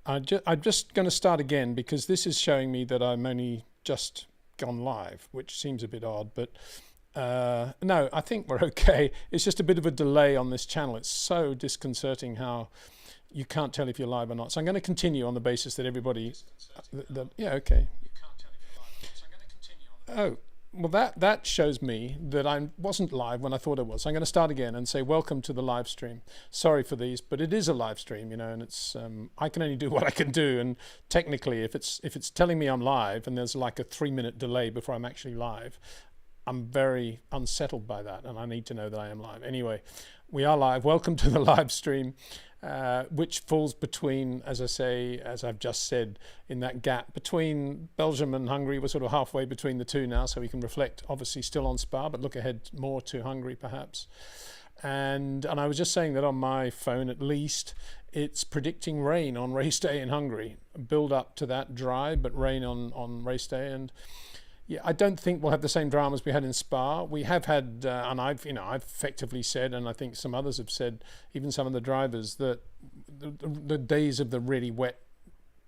I'm just going to start again because this is showing me that I'm only just gone live, which seems a bit odd, but no, I think we're okay. It's just a bit of a delay on this channel. It's so disconcerting how you can't tell if you're live or not. So I'm going to continue on the basis that everybody, yeah, okay. Oh, well, that shows me that I wasn't live when I thought I was. So I'm going to start again and say welcome to the live stream. Sorry for these, but it is a live stream, you know, and it's I can only do what I can do. And technically, if it's telling me I'm live and there's like a 3-minute delay before I'm actually live, I'm very unsettled by that, and I need to know that I am live. Anyway, we are live. Welcome to the live stream, which falls between, as I say, as I've just said, in that gap between Belgium and Hungary. We're sort of halfway between the two now, so we can reflect, obviously still on Spa, but look ahead more to Hungary perhaps. And I was just saying that on my phone, at least, it's predicting rain on race day in Hungary. Build up to that dry, but rain on race day. And yeah, I don't think we'll have the same dramas we had in Spa. We have had, and I've effectively said, and I think some others have said, even some of the drivers, that the days of the really wet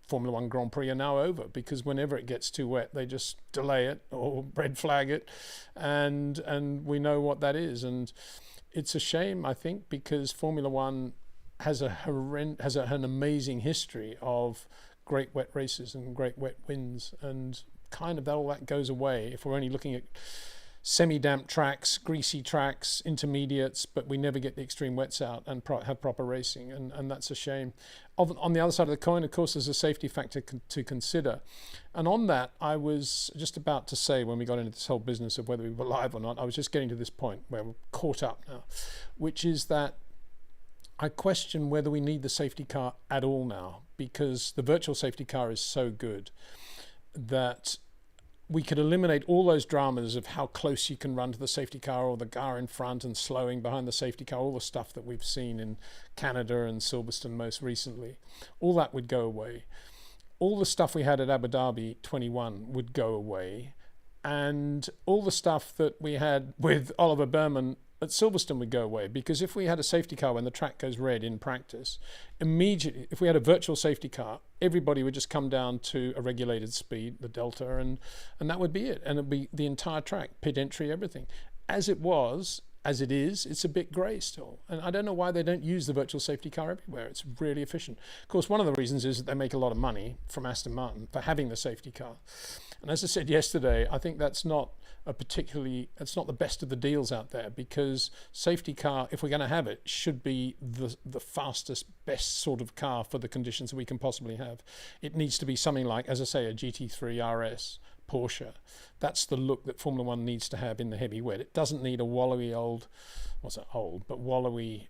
Formula One Grand Prix are now over, because whenever it gets too wet, they just delay it or red flag it, and we know what that is. And it's a shame, I think, because Formula One has an amazing history of great wet races and great wet wins, and kind of all that goes away if we're only looking at semi-damp tracks, greasy tracks, intermediates, but we never get the extreme wets out and have proper racing, and that's a shame. On the other side of the coin, of course, there's a safety factor to consider, and on that, I was just about to say, when we got into this whole business of whether we were live or not, I was just getting to this point where we're caught up now, which is that I question whether we need the safety car at all now, because the virtual safety car is so good that we could eliminate all those dramas of how close you can run to the safety car or the car in front and slowing behind the safety car, all the stuff that we've seen in Canada and Silverstone most recently. All that would go away. All the stuff we had at Abu Dhabi 21 would go away. And all the stuff that we had with Oliver Behrman at Silverstone would go away, because if we had a safety car when the track goes red in practice, immediately, if we had a virtual safety car, everybody would just come down to a regulated speed, the delta, and that would be it. And it'd be the entire track, pit entry, everything. As it is, it's a bit grey still. And I don't know why they don't use the virtual safety car everywhere. It's really efficient. Of course, one of the reasons is that they make a lot of money from Aston Martin for having the safety car. And as I said yesterday, I think that's not it's not the best of the deals out there, because safety car, if we're going to have it, should be the fastest, best sort of car for the conditions that we can possibly have. It needs to be something like, as I say, a GT3 RS, Porsche. That's the look that Formula One needs to have in the heavy wet. It doesn't need a wallowy wallowy,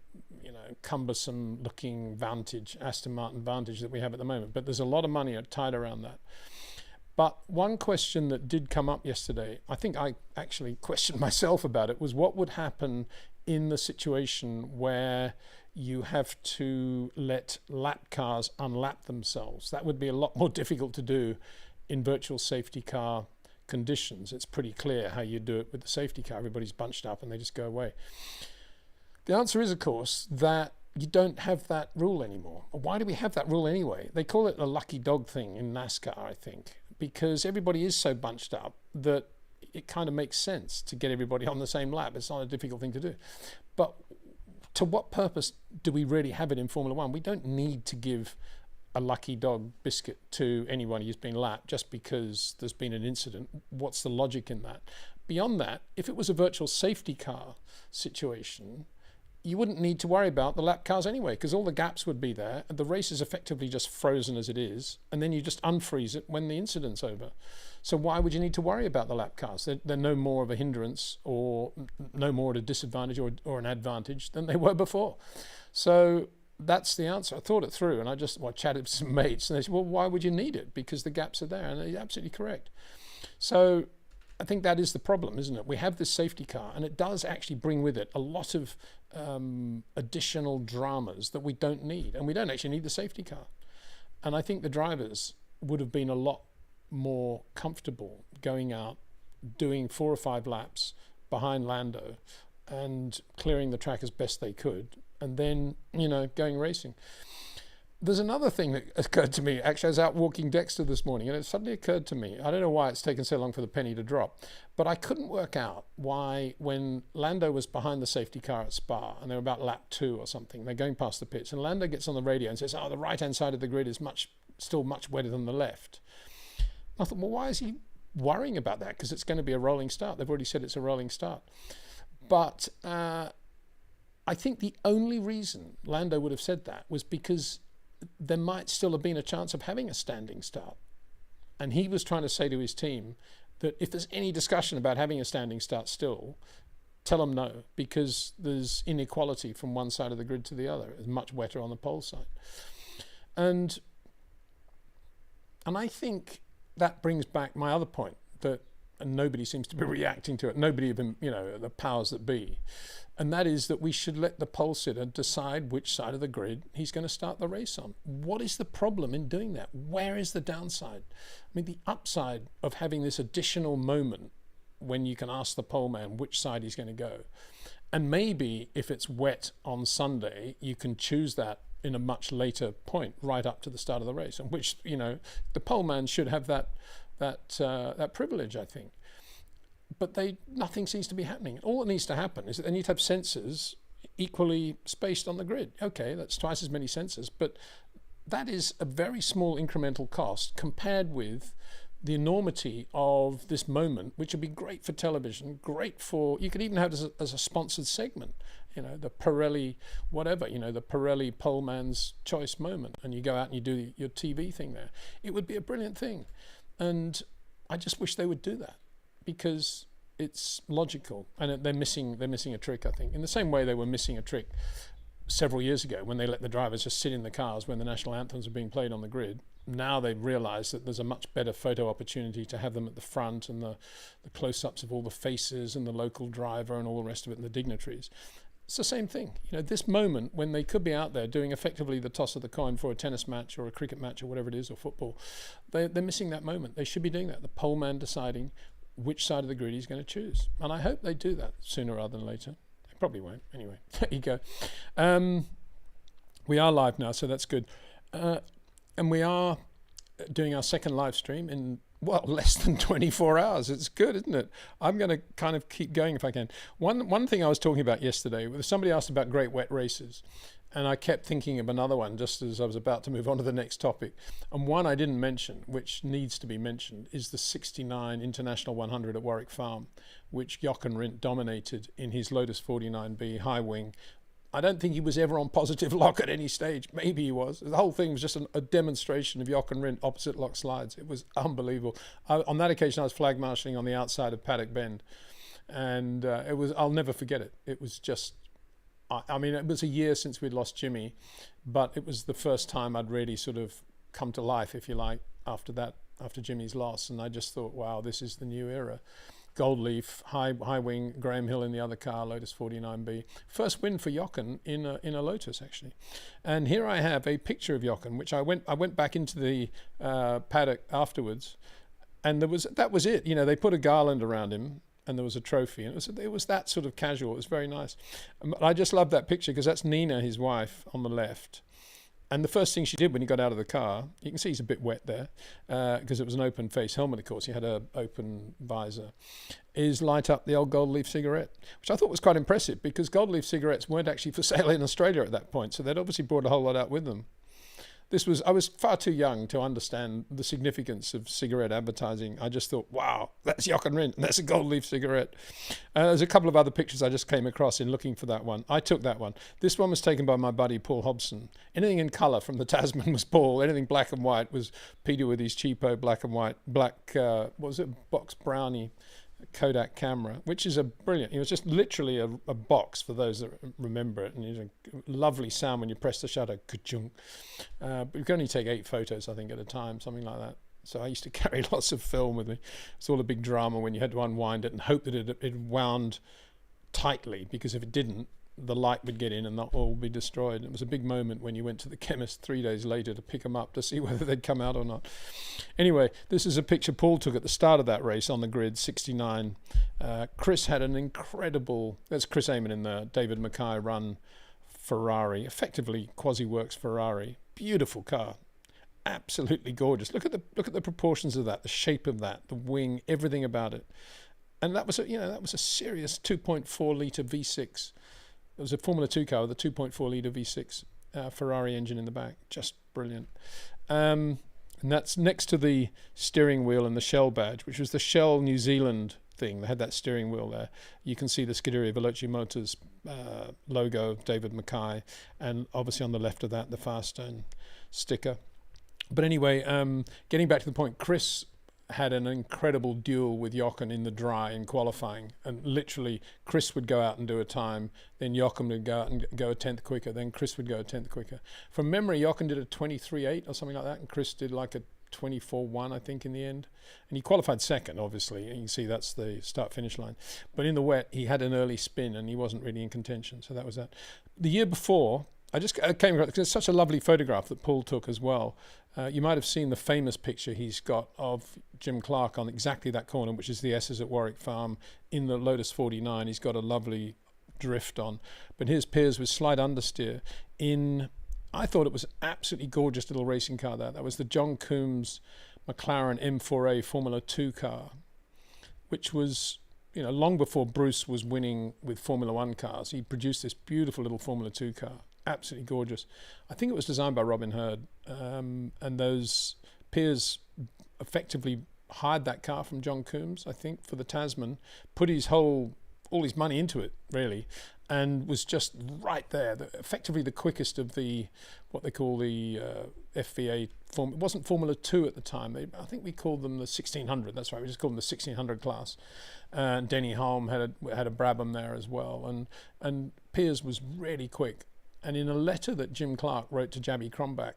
cumbersome looking Vantage, Aston Martin Vantage that we have at the moment. But there's a lot of money tied around that. But one question that did come up yesterday, I think I actually questioned myself about it, was what would happen in the situation where you have to let lap cars unlap themselves. That would be a lot more difficult to do in virtual safety car conditions. It's pretty clear how you do it with the safety car. Everybody's bunched up and they just go away. The answer is, of course, that you don't have that rule anymore. Why do we have that rule anyway? They call it a lucky dog thing in NASCAR, I think, because everybody is so bunched up that it kind of makes sense to get everybody on the same lap. It's not a difficult thing to do. But to what purpose do we really have it in Formula One? We don't need to give a lucky dog biscuit to anyone who's been lapped just because there's been an incident. What's the logic in that? Beyond that, if it was a virtual safety car situation, you wouldn't need to worry about the lap cars anyway, because all the gaps would be there, and the race is effectively just frozen as it is, and then you just unfreeze it when the incident's over. So why would you need to worry about the lap cars? They're no more of a hindrance or no more at a disadvantage or an advantage than they were before. So that's the answer. I thought it through, and I just chatted with some mates, and they said, well, why would you need it? Because the gaps are there, and they're absolutely correct. So I think that is the problem, isn't it? We have this safety car, and it does actually bring with it a lot of additional dramas that we don't need, and we don't actually need the safety car. And I think the drivers would have been a lot more comfortable going out, doing 4 or 5 laps behind Lando and clearing the track as best they could, and then, going racing. There's another thing that occurred to me. Actually, I was out walking Dexter this morning, and it suddenly occurred to me. I don't know why it's taken so long for the penny to drop, but I couldn't work out why, when Lando was behind the safety car at Spa, and they were about lap 2 or something, they're going past the pits, and Lando gets on the radio and says, "Oh, the right-hand side of the grid is still much wetter than the left." I thought, well, why is he worrying about that? Because it's going to be a rolling start. They've already said it's a rolling start. But I think the only reason Lando would have said that was because there might still have been a chance of having a standing start. And he was trying to say to his team that if there's any discussion about having a standing start still, tell them no, because there's inequality from one side of the grid to the other. It's much wetter on the pole side. And I think that brings back my other point, that and nobody seems to be reacting to it, nobody of them, the powers that be. And that is that we should let the pole sitter decide which side of the grid he's going to start the race on. What is the problem in doing that? Where is the downside? I mean, the upside of having this additional moment when you can ask the pole man which side he's going to go. And maybe if it's wet on Sunday, you can choose that in a much later point, right up to the start of the race, and which, the pole man should have that privilege, I think. But nothing seems to be happening. All that needs to happen is that they need to have sensors equally spaced on the grid. Okay, that's twice as many sensors, but that is a very small incremental cost compared with the enormity of this moment, which would be great for television, great for, you could even have it as a sponsored segment, the Pirelli, whatever, the Pirelli poleman's choice moment, and you go out and you do your TV thing there. It would be a brilliant thing. And I just wish they would do that, because it's logical, and they're missing a trick, I think. In the same way they were missing a trick several years ago when they let the drivers just sit in the cars when the national anthems were being played on the grid. Now they've realised that there's a much better photo opportunity to have them at the front, and the close-ups of all the faces and the local driver and all the rest of it, and the dignitaries. It's the same thing. This moment when they could be out there doing effectively the toss of the coin for a tennis match or a cricket match or whatever it is, or football, they're missing that moment. They should be doing that. The pole man deciding which side of the grid he's going to choose. And I hope they do that sooner rather than later. They probably won't. Anyway, there you go. We are live now, so that's good. And we are doing our second live stream in, less than 24 hours. It's good, isn't it? I'm going to kind of keep going if I can. One thing I was talking about yesterday, was somebody asked about great wet races, and I kept thinking of another one just as I was about to move on to the next topic. And one I didn't mention, which needs to be mentioned, is the 69 International 100 at Warwick Farm, which Jochen Rindt dominated in his Lotus 49B high wing. I don't think he was ever on positive lock at any stage. Maybe he was. The whole thing was just a demonstration of Jochen Rindt opposite lock slides. It was unbelievable. On that occasion, I was flag marshalling on the outside of Paddock Bend, and I'll never forget it. It was just, I mean, it was a year since we'd lost Jimmy, but it was the first time I'd really sort of come to life, if you like, after Jimmy's loss. And I just thought, wow, this is the new era. Gold leaf, high wing, Graham Hill in the other car, Lotus 49B. First win for Jochen in a Lotus, actually. And here I have a picture of Jochen, which I went back into the paddock afterwards, and that was it. They put a garland around him, and there was a trophy, and it was that sort of casual. It was very nice. I just love that picture because that's Nina, his wife, on the left. And the first thing she did when he got out of the car, you can see he's a bit wet there, because it was an open face helmet, of course. He had an open visor, is light up the old gold leaf cigarette, which I thought was quite impressive because gold leaf cigarettes weren't actually for sale in Australia at that point. So they'd obviously brought a whole lot out with them. I was far too young to understand the significance of cigarette advertising. I just thought, wow, that's Jochen Rindt, and that's a gold leaf cigarette. There's a couple of other pictures I just came across in looking for that one. I took that one. This one was taken by my buddy Paul Hobson. Anything in colour from the Tasman was Paul. Anything black and white was Peter with his cheapo black and white, box brownie Kodak camera, which is brilliant. It was just literally a box for those that remember it, and it was a lovely sound when you press the shutter, ka-chunk. But you can only take 8 photos, I think, at a time, something like that. So I used to carry lots of film with me. It's all a big drama when you had to unwind it and hope that it wound tightly, because if it didn't, the light would get in and that all would be destroyed. It was a big moment when you went to the chemist 3 days later to pick them up to see whether they'd come out or not. Anyway, this is a picture Paul took at the start of that race on the grid, 69. Chris had an incredible, that's Chris Amon in the David Mackay run Ferrari, effectively quasi-works Ferrari. beautiful car. Absolutely gorgeous. Look at the proportions of that, the shape of that, the wing, everything about it. And that was a serious 2.4 litre V6. It was a Formula 2 car with a 2.4 litre V6 Ferrari engine in the back. Just brilliant. And that's next to the steering wheel and the Shell badge, which was the Shell New Zealand thing. They had that steering wheel there. You can see the Scuderia Veloci Motors logo, David Mackay, and obviously on the left of that, the Firestone sticker. But anyway, getting back to the point, Chris had an incredible duel with Jochen in the dry in qualifying, and literally Chris would go out and do a time, then Jochen would go out and go a tenth quicker, then Chris would go a tenth quicker. From memory, Jochen did a 23.8 or something like that, and Chris did like a 24.1, I think, in the end. And he qualified second, obviously. You can see that's the start-finish line. But in the wet, he had an early spin, and he wasn't really in contention, so that was that. The year before, I came across, because it's such a lovely photograph that Paul took as well. You might have seen the famous picture he's got of Jim Clark on exactly that corner, which is the S's at Warwick Farm in the Lotus 49. He's got a lovely drift on. But here's Piers with slight understeer in, I thought it was an absolutely gorgeous little racing car there. That was the John Coombs McLaren M4A Formula 2 car, which was, long before Bruce was winning with Formula 1 cars. He produced this beautiful little Formula 2 car. Absolutely gorgeous. I think it was designed by Robin Hurd, and those Piers effectively hired that car from John Coombs, I think, for the Tasman, put all his money into it, really, and was just right there, effectively the quickest of what they call the FVA form. It wasn't Formula 2 at the time. I think we called them the 1600. That's right. We just called them the 1600 class. And Denny Hulme had a Brabham there as well, and Piers was really quick. And in a letter that Jim Clark wrote to Jabby Cronbach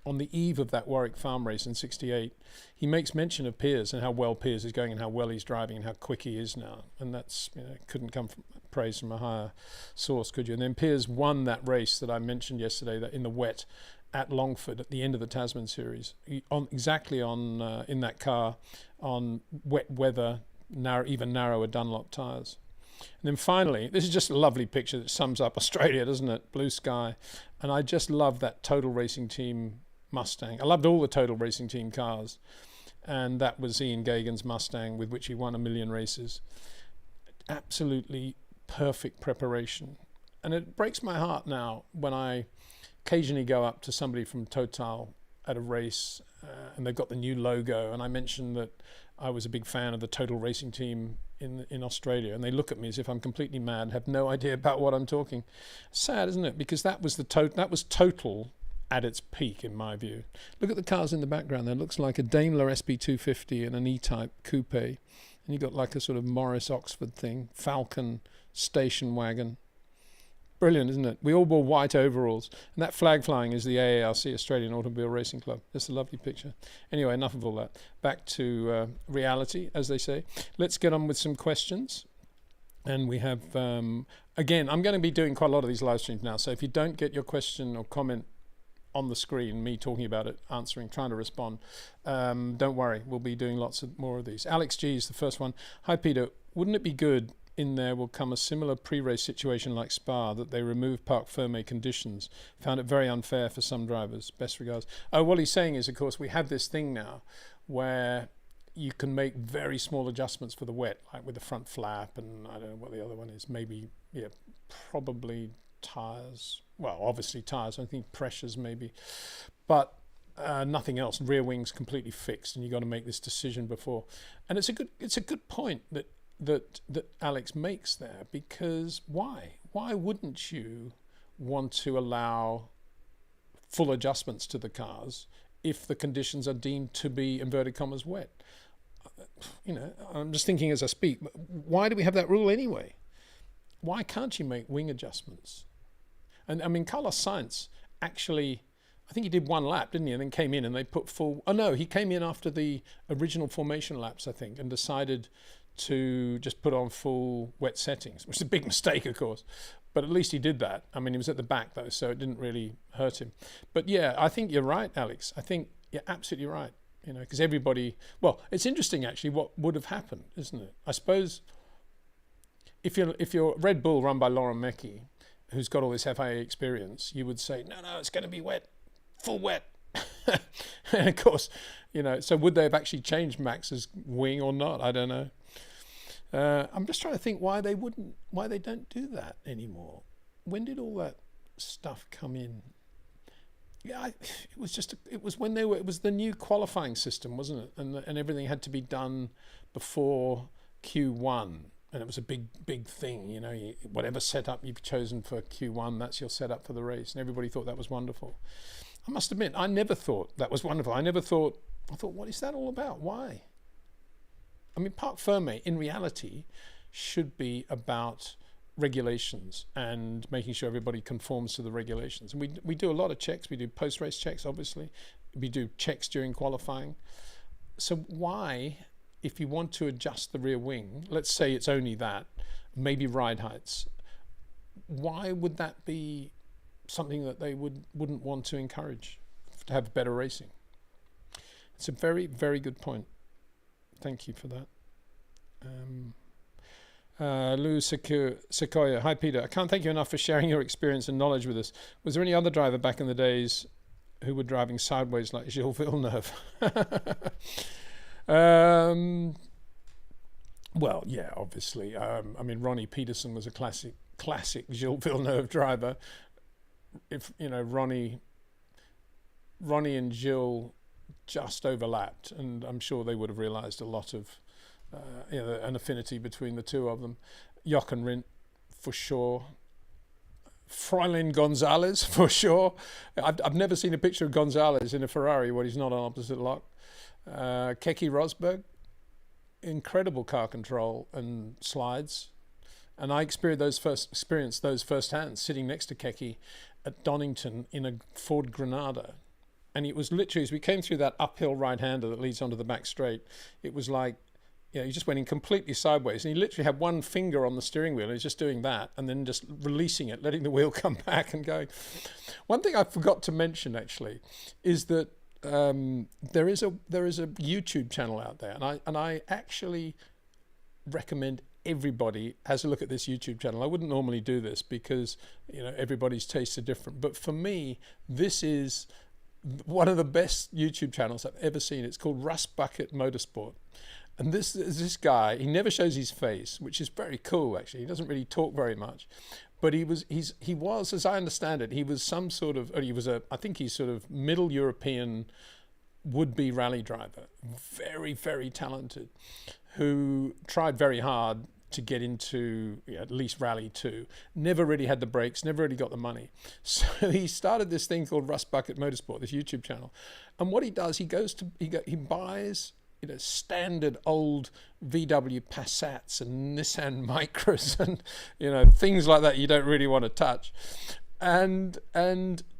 on the eve of that Warwick Farm race in '68, he makes mention of Piers and how well Piers is going and how well he's driving and how quick he is now. And that's, couldn't come from praise from a higher source, could you? And then Piers won that race that I mentioned yesterday, that in the wet at Longford at the end of the Tasman series, in that car on wet weather, even narrower Dunlop tyres. And then finally, this is just a lovely picture that sums up Australia, doesn't it? Blue sky. And I just love that Total Racing Team Mustang. I loved all the Total Racing Team cars. And that was Ian Gagan's Mustang, with which he won 1 million races. Absolutely perfect preparation. And it breaks my heart now when I occasionally go up to somebody from Total at a race and they've got the new logo. And I mention that I was a big fan of the Total Racing Team in Australia, and they look at me as if I'm completely mad, have no idea about what I'm talking. Sad, isn't it? Because that was Total at its peak, in my view. Look at the cars in the background there. It looks like a Daimler SB250 and an E-Type coupe, and you got like a sort of Morris Oxford thing, Falcon station wagon. Brilliant, isn't it? We all wore white overalls, and that flag flying is the AARC, Australian Automobile Racing Club. That's a lovely picture. Anyway, enough of all that. Back to reality, as they say. Let's get on with some questions. And we have, again, I'm going to be doing quite a lot of these live streams now, so if you don't get your question or comment on the screen, me talking about it, answering, trying to respond, don't worry, we'll be doing lots more of these. Alex G is the first one. Hi, Peter. Wouldn't it be good in there will come a similar pre-race situation like Spa, that they remove Parc Ferme conditions? Found it very unfair for some drivers. Best regards. Oh, what he's saying is, of course, we have this thing now where you can make very small adjustments for the wet, like with the front flap, and I don't know what the other one is. Maybe, probably tyres. Well, obviously tyres. I think pressures maybe, but nothing else. Rear wings completely fixed, and you got to make this decision before. And it's a good point that Alex makes there, because why wouldn't you want to allow full adjustments to the cars if the conditions are deemed to be, inverted commas, wet? I'm just thinking as I speak, why do we have that rule anyway? Why can't you make wing adjustments? And I mean, Carlos Sainz actually, I think he did one lap, didn't he? And then came in and they put he came in after the original formation laps, I think, and decided to just put on full wet settings, which is a big mistake, of course. But at least he did that. I mean, he was at the back, though, so it didn't really hurt him. But yeah, I think you're right, Alex. I think you're absolutely right, because everybody... Well, it's interesting, actually, what would have happened, isn't it? I suppose if you're Red Bull run by Laurent Mecchi, who's got all this FIA experience, you would say, no, it's going to be wet. full wet. And of course, you know, so would they have actually changed Max's wing or not? I don't know. I'm just trying to think why they don't do that anymore. When did all that stuff come in? Yeah, it was when it was the new qualifying system, wasn't it? And everything had to be done before Q1, and it was a big thing. You know, whatever setup you've chosen for Q1, that's your setup for the race, and everybody thought that was wonderful. I must admit, I never thought that was wonderful. I thought, what is that all about? Why? I mean, Parc Ferme, in reality, should be about regulations and making sure everybody conforms to the regulations. And we do a lot of checks. We do post-race checks, obviously. We do checks during qualifying. So why, if you want to adjust the rear wing, let's say it's only that, maybe ride heights, why would that be something that they wouldn't want to encourage to have better racing? It's a very, very good point. Thank you for that. Lou Sequoia, hi Peter, I can't thank you enough for sharing your experience and knowledge with us. Was there any other driver back in the days who were driving sideways like Gilles Villeneuve? Well, yeah, obviously. I mean, Ronnie Peterson was a classic Gilles Villeneuve driver. If you know, Ronnie and Gilles just overlapped, and I'm sure they would have realized a lot of you know, an affinity between the two of them. Jochen Rindt, for sure. Fräulein Gonzalez, for sure. I've never seen a picture of Gonzalez in a Ferrari when he's not on opposite lock. Nico Rosberg, incredible car control and slides. And I experienced those firsthand, sitting next to Keke at Donington in a Ford Granada. And it was literally, as we came through that uphill right-hander that leads onto the back straight, it was like, you know, he just went in completely sideways, and he literally had one finger on the steering wheel, and he's just doing that, and then just releasing it, letting the wheel come back and going. One thing I forgot to mention, actually, is that there is a YouTube channel out there, and I actually recommend everybody has a look at this YouTube channel. I wouldn't normally do this because, you know, everybody's tastes are different, but for me, this is one of the best YouTube channels I've ever seen. It's called Rust Bucket Motorsport. And this guy, he never shows his face, which is very cool, actually. He doesn't really talk very much. But he was, as I understand it, he was some sort of, I think he's sort of middle European would-be rally driver. Very, very talented, who tried very hard to get into, you know, at least Rally 2. Never really had the brakes, never really got the money. So he started this thing called Rust Bucket Motorsport, this YouTube channel. And what he does, he buys, you know, standard old VW Passats and Nissan Micras and, you know, things like that you don't really want to touch, and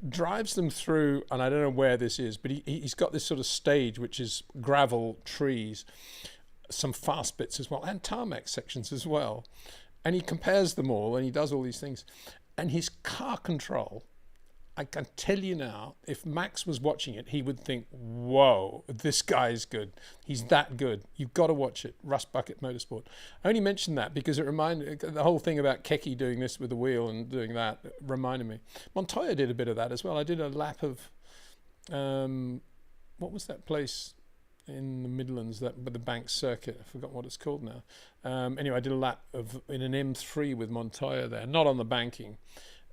drives them through, and I don't know where this is, but he's got this sort of stage which is gravel, trees, some fast bits as well, and tarmac sections as well, and he compares them all, and he does all these things, and his car control, I can tell you now, if Max was watching it, he would think, whoa, this guy is good. He's that good. You've got to watch it, Rust Bucket Motorsport. I only mentioned that because it reminded, the whole thing about Keke doing this with the wheel and doing that reminded me. Montoya did a bit of that as well. I did a lap of, what was that place in the Midlands, that with the bank circuit? I forgot what it's called now. Anyway, I did a lap in an M3 with Montoya there, not on the banking.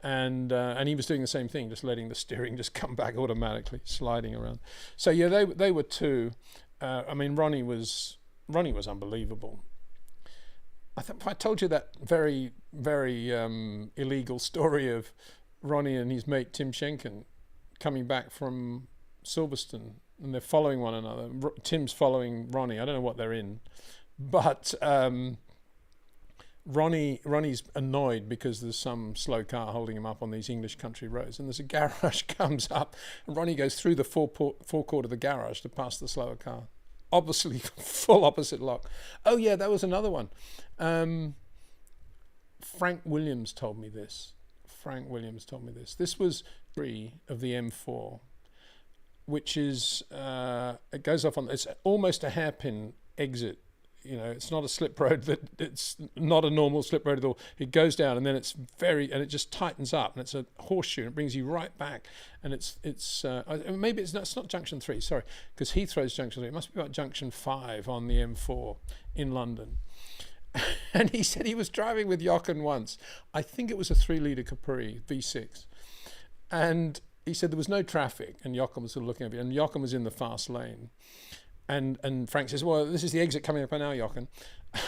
And he was doing the same thing, just letting the steering just come back automatically, sliding around. So yeah, they were two. I mean, Ronnie was unbelievable. If I told you that very, very illegal story of Ronnie and his mate Tim Schenken coming back from Silverstone, and they're following one another. Tim's following Ronnie. I don't know what they're in, but Ronnie's annoyed because there's some slow car holding him up on these English country roads, and there's a garage comes up, and Ronnie goes through the forecourt of the garage to pass the slower car. Obviously, full opposite lock. Oh yeah, that was another one. Frank Williams told me this. This was 3 of the M4, which is it goes off on. It's almost a hairpin exit you know, it's not a slip road, that it's not a normal slip road at all. It goes down and then it's and it just tightens up, and it's a horseshoe, and it brings you right back. And it's maybe it's not junction 3, sorry, because Heathrow's junction 3. It must be about junction 5 on the M4 in London. And he said he was driving with Jochen once. I think it was a 3-litre Capri V6. And he said there was no traffic, and Jochen was sort of looking at it, and Jochen was in the fast lane. And Frank says, well, this is the exit coming up now, Jochen.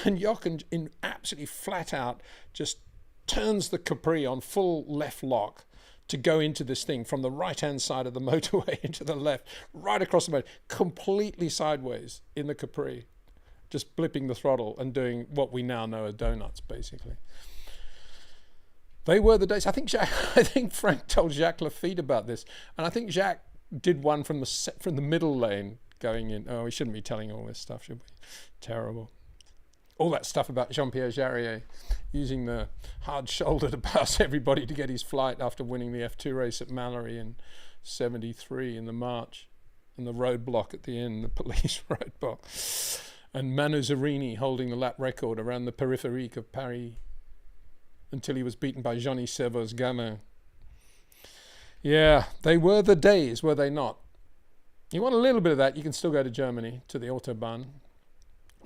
And Jochen, in absolutely flat out, just turns the Capri on full left lock to go into this thing from the right-hand side of the motorway into the left, right across the motorway, completely sideways in the Capri, just blipping the throttle and doing what we now know are donuts, basically. They were the days. I think Frank told Jacques Lafitte about this, and I think Jacques did one from the middle lane going in. Oh, we shouldn't be telling all this stuff, should we? Terrible. All that stuff about Jean-Pierre Jarier using the hard shoulder to pass everybody to get his flight after winning the F2 race at Mallory in '73 in the March, and the roadblock at the end, the police roadblock, and Manu Zarini holding the lap record around the périphérique of Paris until he was beaten by Johnny Servo's Gamin. Yeah, they were the days, were they not? You want a little bit of that, you can still go to Germany, to the Autobahn,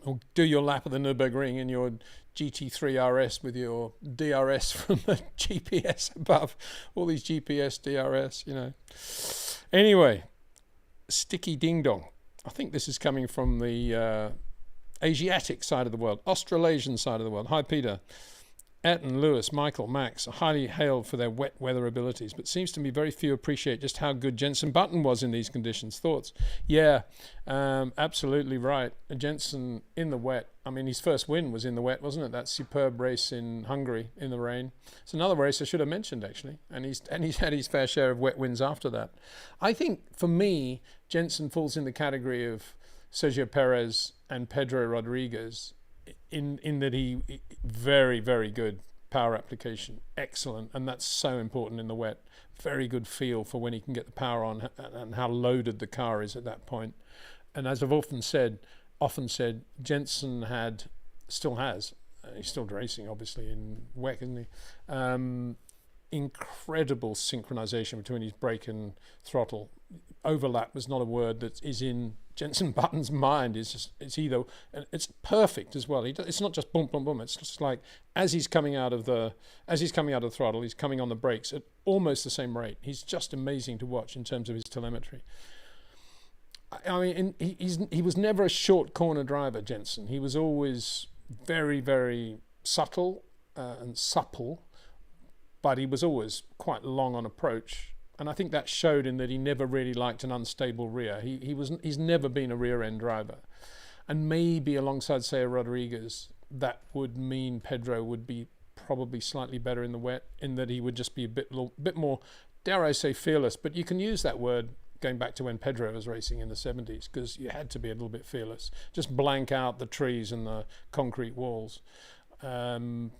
or do your lap of the Nürburgring in your GT3 RS with your DRS from the GPS above. All these GPS, DRS, you know. Anyway, Sticky Ding Dong. I think this is coming from the Asiatic side of the world, Australasian side of the world. Hi, Peter. Etten, Lewis, Michael, Max are highly hailed for their wet weather abilities, but seems to me very few appreciate just how good Jenson Button was in these conditions. Thoughts? Yeah, absolutely right. Jenson in the wet. I mean, his first win was in the wet, wasn't it? That superb race in Hungary in the rain. It's another race I should have mentioned, actually. And he's had his fair share of wet wins after that. I think, for me, Jenson falls in the category of Sergio Perez and Pedro Rodriguez, in that he very, very good power application, excellent, and that's so important in the wet. Very good feel for when he can get the power on and how loaded the car is at that point. And as I've often said, Jenson still has, he's still racing obviously in WEC, isn't he? Incredible synchronization between his brake and throttle. Overlap is not a word that is in Jenson Button's mind. It's either, and it's perfect as well. It's not just boom, boom, boom. It's just like as he's coming out of the throttle, he's coming on the brakes at almost the same rate. He's just amazing to watch in terms of his telemetry. I mean, he was never a short corner driver, Jenson. He was always very, very subtle and supple, but he was always quite long on approach. And I think that showed in that he never really liked an unstable rear. He's never been a rear end driver. And maybe alongside, say, a Rodriguez, that would mean Pedro would be probably slightly better in the wet, in that he would just be a bit more, dare I say, fearless. But you can use that word going back to when Pedro was racing in the 70s, because you had to be a little bit fearless. Just blank out the trees and the concrete walls. And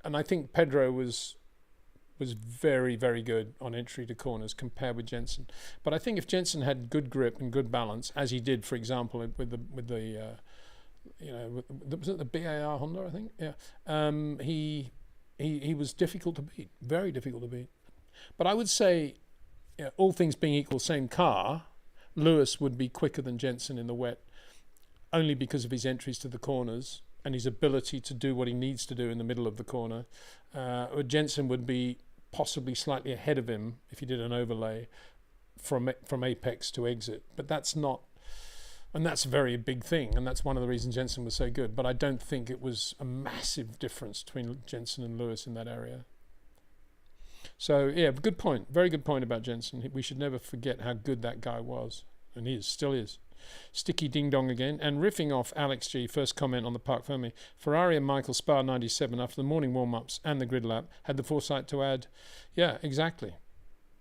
I think Pedro was very, very good on entry to corners compared with Jenson. But I think if Jenson had good grip and good balance, as he did, for example, with the was it the BAR Honda, I think? Yeah. He was difficult to beat, very difficult to beat. But I would say, all things being equal, same car, Lewis would be quicker than Jenson in the wet, only because of his entries to the corners and his ability to do what he needs to do in the middle of the corner. Jenson would be possibly slightly ahead of him if he did an overlay from apex to exit. But that's not, and that's a very big thing, and that's one of the reasons Jenson was so good. But I don't think it was a massive difference between Jenson and Lewis in that area. So yeah, good point, very good point about Jenson. We should never forget how good that guy was, and he still is. Sticky Ding Dong again, and riffing off Alex G, first comment on the Parc Fermi. Ferrari and Michael Spa 97 after the morning warm-ups and the grid lap had the foresight to add, yeah, exactly,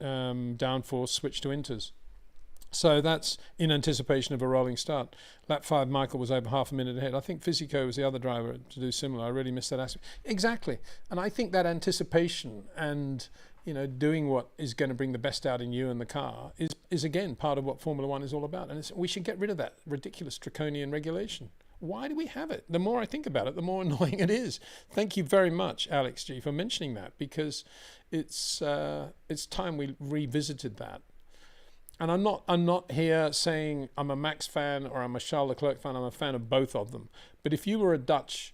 downforce switch to inters. So that's in anticipation of a rolling start. Lap 5, Michael was over half a minute ahead. I think Fisico was the other driver to do similar. I really missed that aspect. Exactly, and I think that anticipation and doing what is going to bring the best out in you and the car is again part of what Formula One is all about. And we should get rid of that ridiculous draconian regulation. Why do we have it? The more I think about it, the more annoying it is. Thank you very much, Alex G, for mentioning that, because it's time we revisited that. And I'm not here saying I'm a Max fan or I'm a Charles Leclerc fan. I'm a fan of both of them. But if you were a Dutch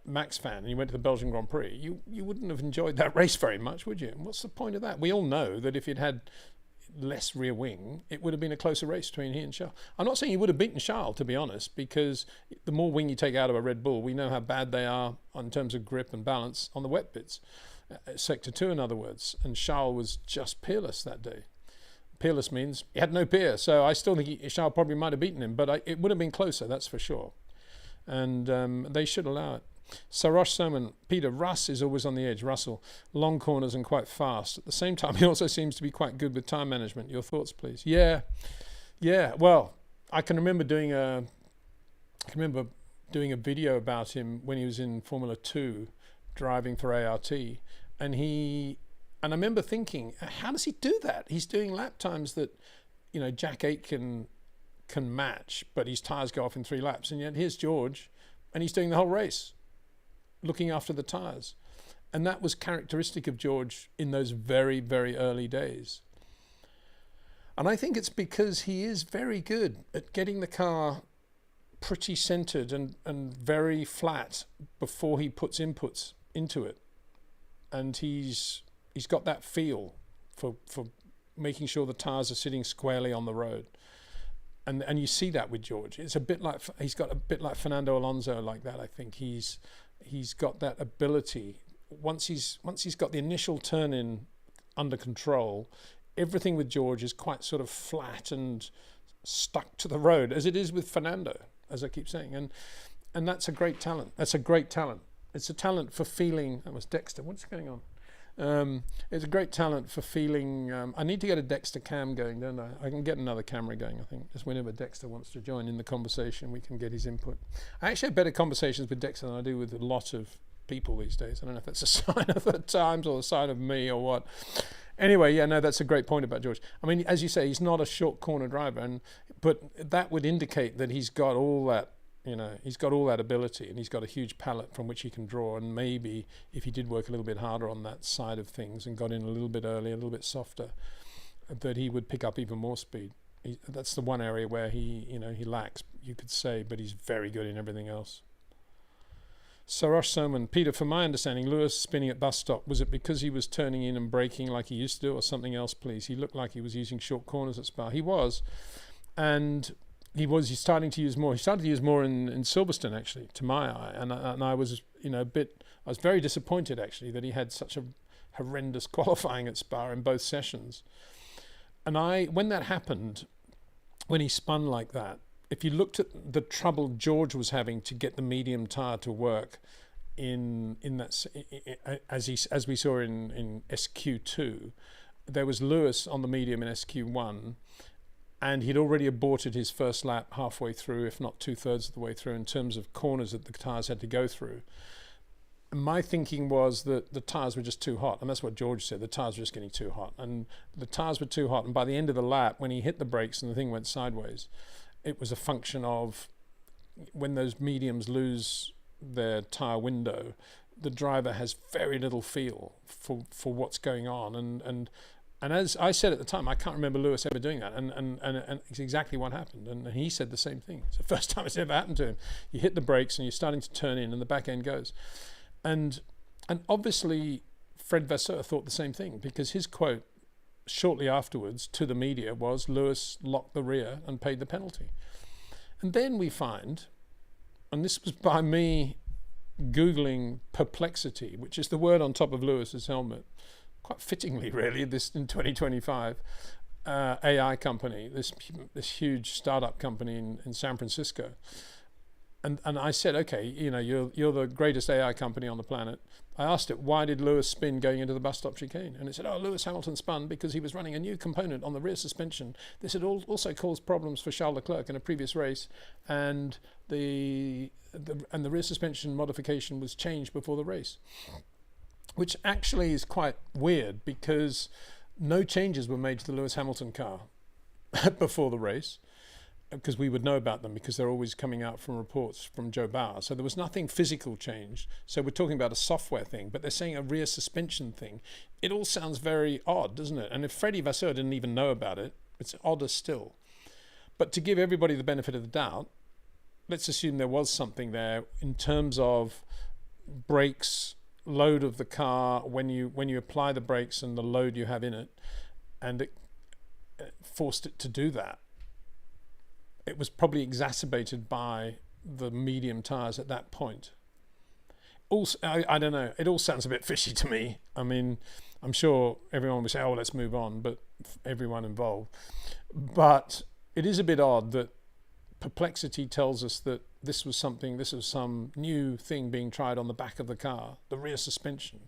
Max fan and you went to the Belgian Grand Prix, you wouldn't have enjoyed that race very much, would you? And what's the point of that? We all know that if you'd had less rear wing, it would have been a closer race between he and Charles. I'm not saying he would have beaten Charles, to be honest, because the more wing you take out of a Red Bull, we know how bad they are in terms of grip and balance on the wet bits. Sector 2, in other words. And Charles was just peerless that day. Peerless means he had no peer, so I still think Charles probably might have beaten him, but it would have been closer, that's for sure. And they should allow it. Sarosh Soman, Peter, Russ is always on the edge. Russell, long corners and quite fast. At the same time, he also seems to be quite good with time management. Your thoughts, please? Yeah. Well, I can remember doing a video about him when he was in Formula 2, driving for ART, and I remember thinking, how does he do that? He's doing lap times that, Jack Aitken can match, but his tyres go off in 3 laps, and yet here's George, and he's doing the whole race, looking after the tyres. And that was characteristic of George in those very, very early days. And I think it's because he is very good at getting the car pretty centered and very flat before he puts inputs into it. And he's got that feel for making sure the tyres are sitting squarely on the road. And you see that with George. It's a bit like, he's got a bit like Fernando Alonso like that. I think he's got that ability. Once he's got the initial turn in under control, everything with George is quite sort of flat and stuck to the road, as it is with Fernando, as I keep saying. And that's a great talent. That's a great talent. It's a talent for feeling. That was Dexter. What's going on? It's a great talent for feeling. I need to get a Dexter cam going, don't I? I can get another camera going, I think. Just whenever Dexter wants to join in the conversation, we can get his input. I actually have better conversations with Dexter than I do with a lot of people these days. I don't know if that's a sign of the times or a sign of me or what. Anyway, yeah, no, that's a great point about George. I mean, as you say, he's not a short corner driver, but that would indicate that he's got all that. He's got all that ability, and he's got a huge palette from which he can draw. And maybe if he did work a little bit harder on that side of things and got in a little bit earlier, a little bit softer, that he would pick up even more speed. That's the one area where he lacks, you could say, but he's very good in everything else. Sarosh Soman, Peter, from my understanding, Lewis spinning at bus stop, was it because he was turning in and braking like he used to do, or something else, please? He looked like he was using short corners at Spa. He was, and he's starting to use more. He started to use more in Silverstone, actually, to my eye, and I was I was very disappointed actually that he had such a horrendous qualifying at Spa in both sessions. And when that happened, when he spun like that, if you looked at the trouble George was having to get the medium tyre to work in that, as we saw in SQ2, there was Lewis on the medium in SQ1, and he'd already aborted his first lap halfway through, if not 2/3 of the way through, in terms of corners that the tyres had to go through. And my thinking was that the tyres were just too hot, and that's what George said. The tyres were just getting too hot, and the tyres were too hot. And by the end of the lap, when he hit the brakes and the thing went sideways, it was a function of when those mediums lose their tyre window, the driver has very little feel for what's going on. And as I said at the time, I can't remember Lewis ever doing that. And it's exactly what happened. And he said the same thing. It's the first time it's ever happened to him. You hit the brakes and you're starting to turn in and the back end goes. And obviously Fred Vasseur thought the same thing, because his quote shortly afterwards to the media was, Lewis locked the rear and paid the penalty. And then we find, and this was by me Googling perplexity, which is the word on top of Lewis's helmet, quite fittingly really, this in 2025, AI company, this huge startup company in San Francisco. And I said, okay, you're the greatest AI company on the planet. I asked it, why did Lewis spin going into the bus stop chicane? And it said, Lewis Hamilton spun because he was running a new component on the rear suspension. This had also caused problems for Charles Leclerc in a previous race, and the rear suspension modification was changed before the race, which actually is quite weird, because no changes were made to the Lewis Hamilton car before the race. because we would know about them because they're always coming out from reports from Joe Bauer. So there was nothing physical changed. So we're talking about a software thing, but they're saying a rear suspension thing. It all sounds very odd, doesn't it? And if Freddie Vasseur didn't even know about it, it's odder still. But to give everybody the benefit of the doubt, let's assume there was something there in terms of brakes, load of the car, when you apply the brakes and the load you have in it, and it forced it to do that. It was probably exacerbated by the medium tyres at that point. Also, I don't know, it all sounds a bit fishy to me. I mean, I'm sure everyone would say, oh, let's move on, but everyone involved. But it is a bit odd that Perplexity tells us that this was some new thing being tried on the back of the car, the rear suspension,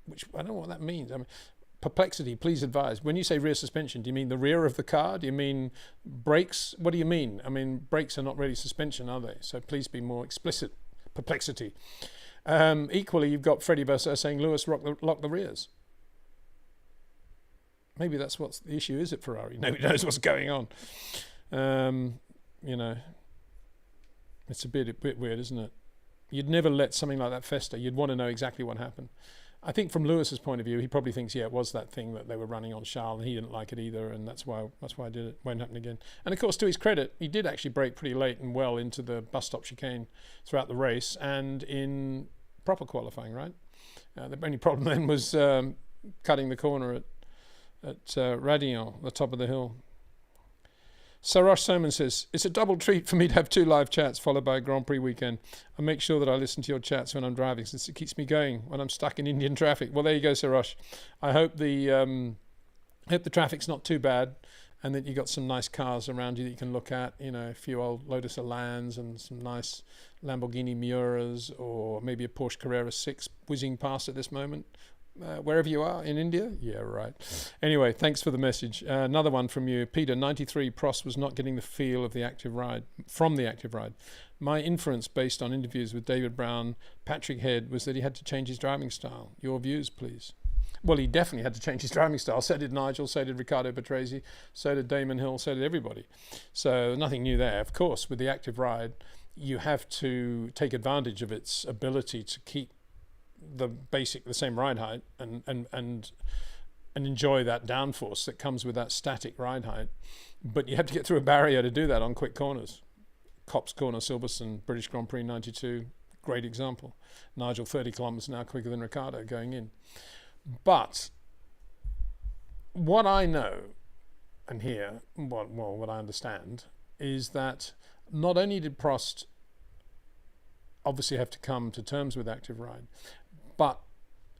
which I don't know what that means. I mean, Perplexity, please advise. When you say rear suspension, do you mean the rear of the car? Do you mean brakes? What do you mean? I mean, brakes are not really suspension, are they? So please be more explicit, Perplexity. Equally, you've got Freddie Vasseur saying, Lewis, lock the rears. Maybe that's what the issue is at Ferrari. Nobody knows what's going on. You know, it's a bit weird, isn't it? You'd never let something like that fester. You'd want to know exactly what happened. I think from Lewis's point of view, he probably thinks, yeah, it was that thing that they were running on Charles, and he didn't like it either, and that's why I did it. Won't happen again. And of course, to his credit, he did actually brake pretty late and well into the bus stop chicane throughout the race and in proper qualifying, right? The only problem then was cutting the corner at Radillon, the top of the hill. Sarosh Soman says, it's a double treat for me to have 2 live chats followed by a Grand Prix weekend. I make sure that I listen to your chats when I'm driving since it keeps me going when I'm stuck in Indian traffic. Well, there you go, Sarosh. I hope the traffic's not too bad and that you got some nice cars around you that you can look at, you know, a few old Lotus Elans and some nice Lamborghini Miuras or maybe a Porsche Carrera 6 whizzing past at this moment. Wherever you are in India. Yeah, right. Anyway, thanks for the message. Another one from you. Peter, 93, Prost was not getting the feel of the active ride, from the active ride. My inference based on interviews with David Brown, Patrick Head, was that he had to change his driving style. Your views, please. Well, he definitely had to change his driving style. So did Nigel, so did Riccardo Patrese, so did Damon Hill, so did everybody. So nothing new there. Of course, with the active ride, you have to take advantage of its ability to keep the same ride height and enjoy that downforce that comes with that static ride height, but you have to get through a barrier to do that on quick corners. Copse Corner, Silverstone, British Grand Prix 92, great example. Nigel 30 kilometers an hour quicker than Riccardo going in. But what I know and hear, what I understand, is that not only did Prost obviously have to come to terms with active ride, but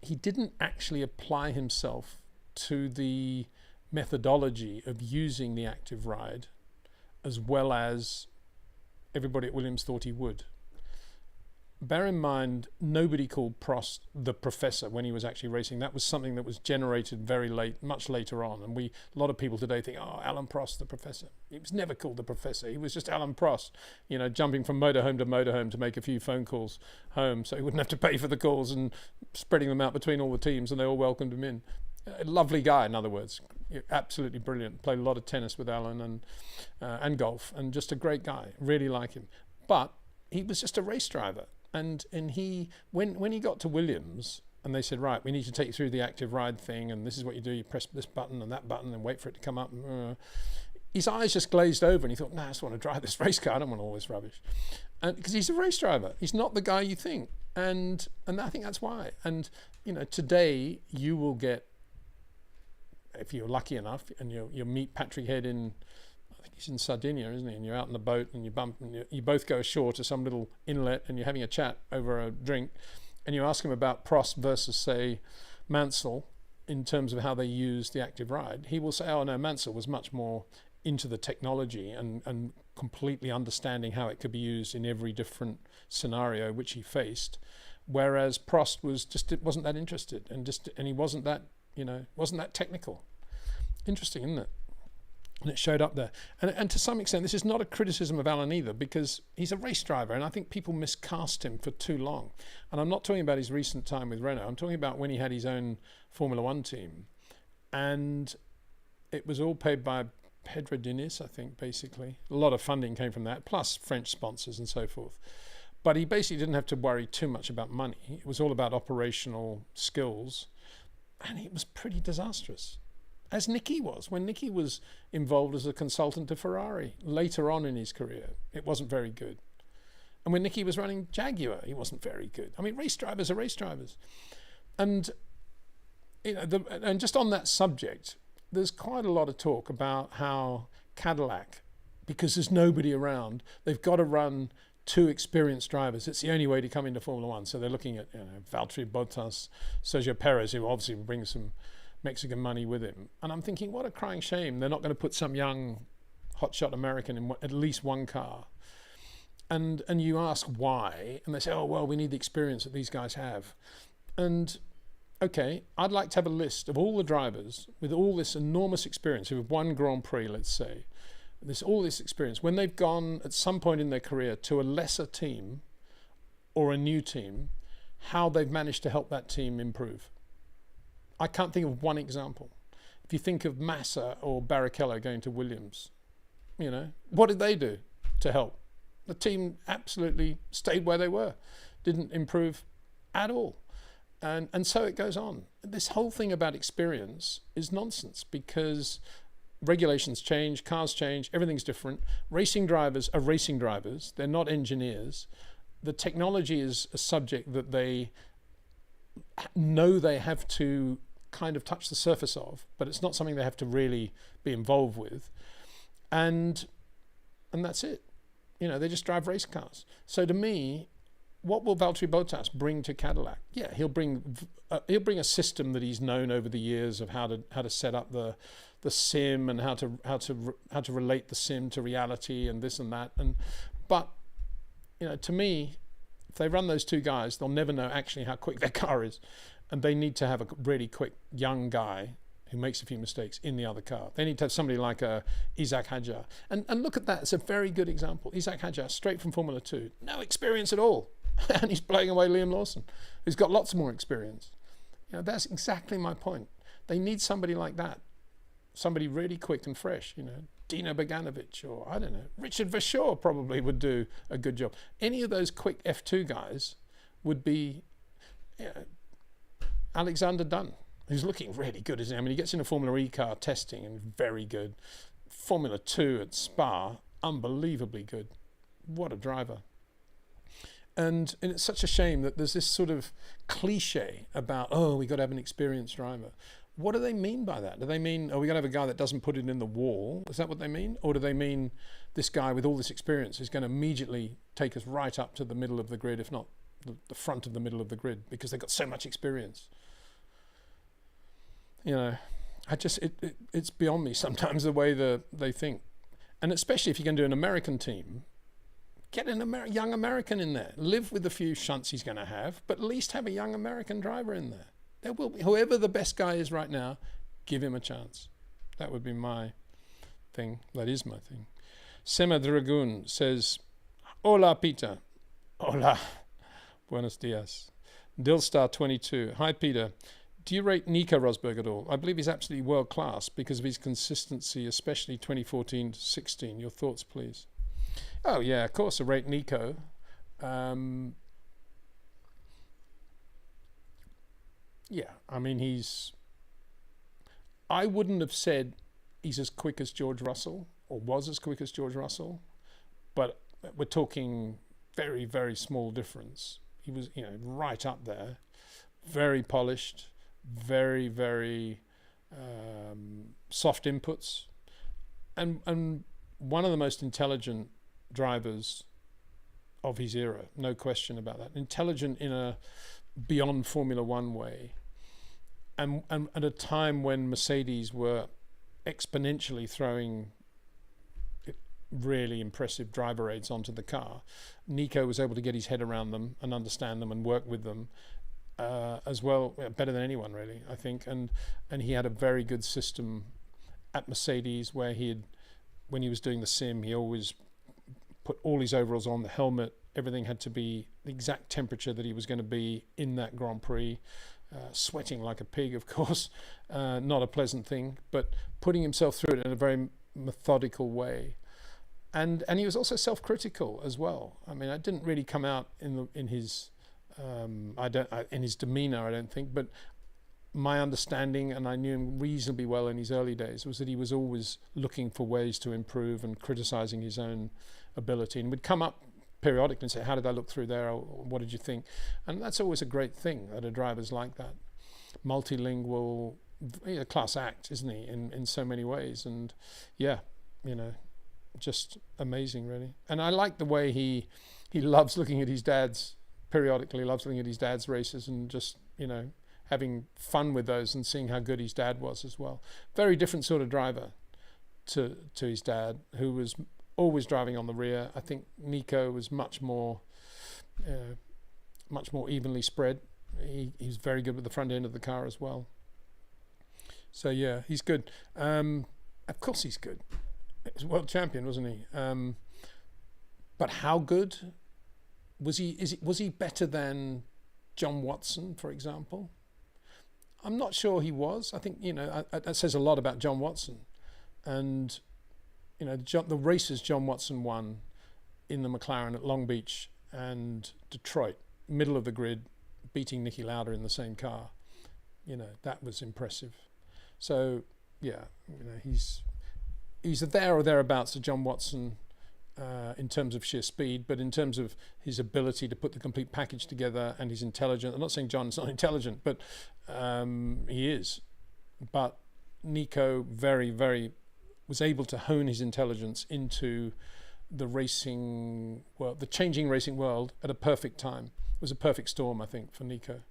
he didn't actually apply himself to the methodology of using the active ride as well as everybody at Williams thought he would. Bear in mind, nobody called Prost the Professor when he was actually racing. That was something that was generated very late, much later on. And a lot of people today think, oh, Alan Prost, the Professor. He was never called the Professor. He was just Alan Prost, you know, jumping from motorhome to motorhome to make a few phone calls home so he wouldn't have to pay for the calls and spreading them out between all the teams, and they all welcomed him in. A lovely guy, in other words. Absolutely brilliant. Played a lot of tennis with Alan and golf, and just a great guy. Really like him. But he was just a race driver. And he, when he got to Williams and they said, right, we need to take you through the active ride thing, and this is what you do, you press this button and that button and wait for it to come up. His eyes just glazed over and he thought, nah, I just want to drive this race car, I don't want all this rubbish. And because he's a race driver, he's not the guy you think. And I think that's why. And, you know, today you will get, if you're lucky enough, and you'll meet Patrick Head in, I think he's in Sardinia, isn't he? And you're out in the boat and you bump and you both go ashore to some little inlet and you're having a chat over a drink and you ask him about Prost versus, say, Mansell in terms of how they use the active ride. He will say, oh no, Mansell was much more into the technology and completely understanding how it could be used in every different scenario which he faced, whereas Prost wasn't that interested and he wasn't that, you know, wasn't that technical. Interesting, isn't it? And it showed up there. And to some extent, this is not a criticism of Alan either, because he's a race driver, and I think people miscast him for too long. And I'm not talking about his recent time with Renault. I'm talking about when he had his own Formula One team. And it was all paid by Pedro Diniz, I think, basically. A lot of funding came from that, plus French sponsors and so forth. But he basically didn't have to worry too much about money. It was all about operational skills, and it was pretty disastrous. As Nicky was, when Nicky was involved as a consultant to Ferrari later on in his career, it wasn't very good. And when Nicky was running Jaguar, he wasn't very good. I mean, race drivers are race drivers. And and just on that subject, there's quite a lot of talk about how Cadillac, because there's nobody around, they've got to run 2 experienced drivers. It's the only way to come into Formula One. So they're looking at Valtteri Bottas, Sergio Perez, who obviously brings some Mexican money with him. And I'm thinking, what a crying shame. They're not going to put some young hotshot American in at least one car. And you ask why, and they say, oh, well, we need the experience that these guys have. And okay, I'd like to have a list of all the drivers with all this enormous experience, who have won Grand Prix, let's say, all this experience, when they've gone at some point in their career to a lesser team or a new team, how they've managed to help that team improve. I can't think of one example. If you think of Massa or Barrichello going to Williams, what did they do to help? The team absolutely stayed where they were, didn't improve at all. And so it goes on. This whole thing about experience is nonsense, because regulations change, cars change, everything's different. Racing drivers are racing drivers. They're not engineers. The technology is a subject that they know they have to kind of touch the surface of, but it's not something they have to really be involved with. And that's it. They just drive race cars. So to me, what will Valtteri Bottas bring to Cadillac? Yeah, he'll bring a system that he's known over the years of how to set up the sim and how to relate the sim to reality and this and that. But to me, if they run those 2 guys, they'll never know actually how quick their car is, and they need to have a really quick young guy who makes a few mistakes in the other car. They need to have somebody like Isaac Hadjar. And look at that, it's a very good example. Isaac Hadjar, straight from Formula 2, no experience at all. And he's blowing away Liam Lawson, who's got lots more experience. That's exactly my point. They need somebody like that, somebody really quick and fresh. Dino Beganovic, or I don't know, Richard Verschoor probably would do a good job. Any of those quick F2 guys would be Alexander Dunn, who's looking really good, isn't he? I mean, he gets in a Formula E car testing and very good. Formula 2 at Spa, unbelievably good. What a driver. And it's such a shame that there's this sort of cliche about, oh, we got to have an experienced driver. What do they mean by that? Do they mean, we got to have a guy that doesn't put it in the wall? Is that what they mean? Or do they mean this guy with all this experience is going to immediately take us right up to the middle of the grid, if not the front of the middle of the grid, because they've got so much experience? It's beyond me sometimes the way they think. And especially if you're going to do an American team, get young American in there. Live with the few shunts he's going to have, but at least have a young American driver in there. There will be, whoever the best guy is right now, give him a chance. That would be my thing. That is my thing. Sema Dragoon says, Hola, Peter. Hola. Buenos dias. Dilstar 22. Hi, Peter. Do you rate Nico Rosberg at all? I believe he's absolutely world class because of his consistency, especially 2014 to 16. Your thoughts, please. Oh, yeah, of course, I rate Nico. Yeah, I mean, I wouldn't have said he's as quick as George Russell, or was as quick as George Russell, but we're talking very, very small difference. He was, right up there, very polished, very, very soft inputs, and one of the most intelligent drivers of his era, no question about that. Intelligent in a beyond Formula One way, and at a time when Mercedes were exponentially throwing really impressive driver aids onto the car, Nico was able to get his head around them and understand them and work with them as well, better than anyone really, I think. And he had a very good system at Mercedes where when he was doing the sim, he always put all his overalls on, the helmet, everything had to be the exact temperature that he was going to be in that Grand Prix. Sweating like a pig, of course, not a pleasant thing, but putting himself through it in a very methodical way. And he was also self-critical as well. I mean, it didn't really come out in his in his demeanor, I don't think, but my understanding, and I knew him reasonably well in his early days, was that he was always looking for ways to improve and criticizing his own ability, and would come up periodically and say, how did I look through there, or what did you think? And that's always a great thing, that a driver's like that. Multilingual, class act, isn't he, in so many ways. And yeah, you know, just amazing, really. And I like the way he loves looking at his dad's, periodically loves looking at his dad's races, and just, you know, having fun with those and seeing how good his dad was as well. Very different sort of driver to his dad, who was always driving on the rear. I think Nico was much more evenly spread. He's very good with the front end of the car as well. So yeah, he's good. Of course he's good. He was world champion, wasn't he? But how good was he? Was he better than John Watson, for example? I'm not sure he was. I think, you know, that says a lot about John Watson. And, you know, the races John Watson won in the McLaren at Long Beach and Detroit, middle of the grid, beating Niki Lauda in the same car, you know, that was impressive. So, yeah, you know, he's there or thereabouts to John Watson in terms of sheer speed, but in terms of his ability to put the complete package together and his intelligence. I'm not saying John's not intelligent, but he is. But Nico very was able to hone his intelligence into the racing world, the changing racing world, at a perfect time. It was a perfect storm, I think, for Nico.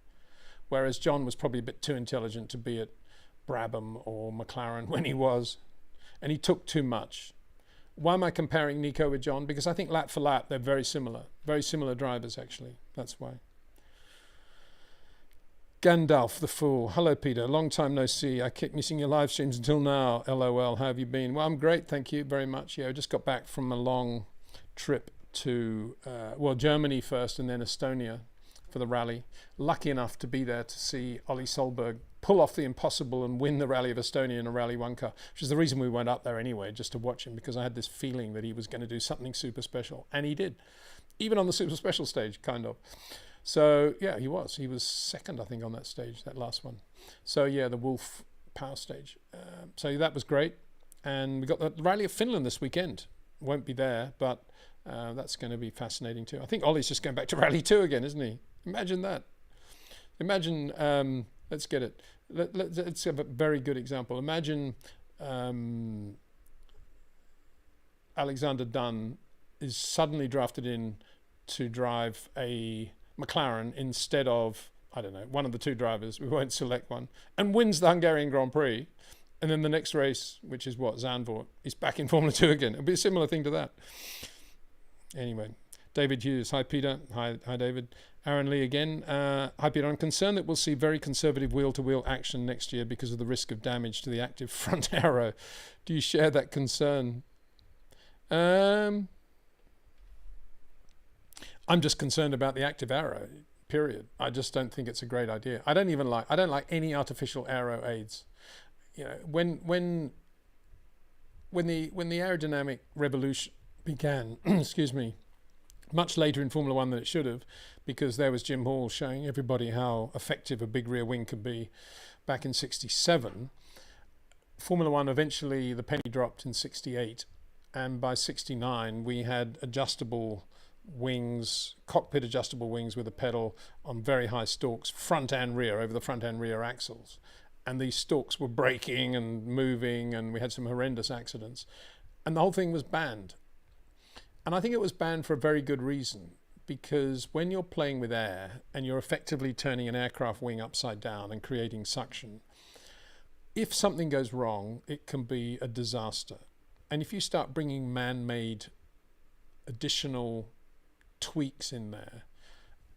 Whereas John was probably a bit too intelligent to be at Brabham or McLaren when he was, and he took too much. Why am I comparing Nico with John? Because I think lap for lap, they're very similar drivers, actually. That's why. Gandalf the Fool. Hello, Peter. Long time no see. I keep missing your live streams until now. LOL. How have you been? Well, I'm great. Thank you very much. Yeah, I just got back from a long trip to, Germany first and then Estonia for the rally. Lucky enough to be there to see Ollie Solberg pull off the impossible and win the Rally of Estonia in a Rally 1 car, which is the reason we went up there anyway, just to watch him, because I had this feeling that he was going to do something super special, and he did, even on the super special stage, kind of. So yeah, he was second, I think, on that stage, that last one. So yeah, the Wolf power stage. So that was great, and we got the Rally of Finland this weekend. Won't be there, but that's going to be fascinating too. I think Ollie's just going back to Rally 2 again, isn't he? Imagine that. Imagine, let's get it. Let's have a very good example. Imagine Alexander Dunn is suddenly drafted in to drive a McLaren instead of, I don't know, one of the two drivers, we won't select one, and wins the Hungarian Grand Prix. And then the next race, which is Zandvoort, he's back in Formula 2 again. It'll be a similar thing to that. Anyway, David Hughes. Hi, Peter. Hi, David. Aaron Lee again. Hi, Peter. I'm concerned that we'll see very conservative wheel-to-wheel action next year because of the risk of damage to the active front aero. Do you share that concern? I'm just concerned about the active aero, period. I just don't think it's a great idea. I don't like any artificial aero aids. You know, when the aerodynamic revolution began, excuse me, much later in Formula 1 than it should have, because there was Jim Hall showing everybody how effective a big rear wing could be back in 67. Formula 1, eventually the penny dropped in 68, and by 69 we had adjustable wings, cockpit adjustable wings with a pedal on very high stalks, front and rear, over the front and rear axles. And these stalks were breaking and moving, and we had some horrendous accidents. And the whole thing was banned. And I think it was banned for a very good reason, because when you're playing with air and you're effectively turning an aircraft wing upside down and creating suction, if something goes wrong, it can be a disaster. And if you start bringing man-made additional tweaks in there,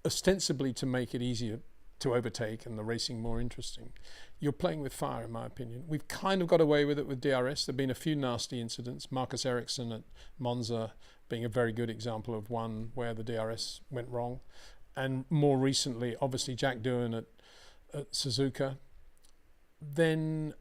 ostensibly to make it easier to overtake and the racing more interesting, you're playing with fire, in my opinion. We've kind of got away with it with DRS. There have been a few nasty incidents. Marcus Ericsson at Monza being a very good example of one where the DRS went wrong. And more recently, obviously, Jack Doohan at Suzuka. Then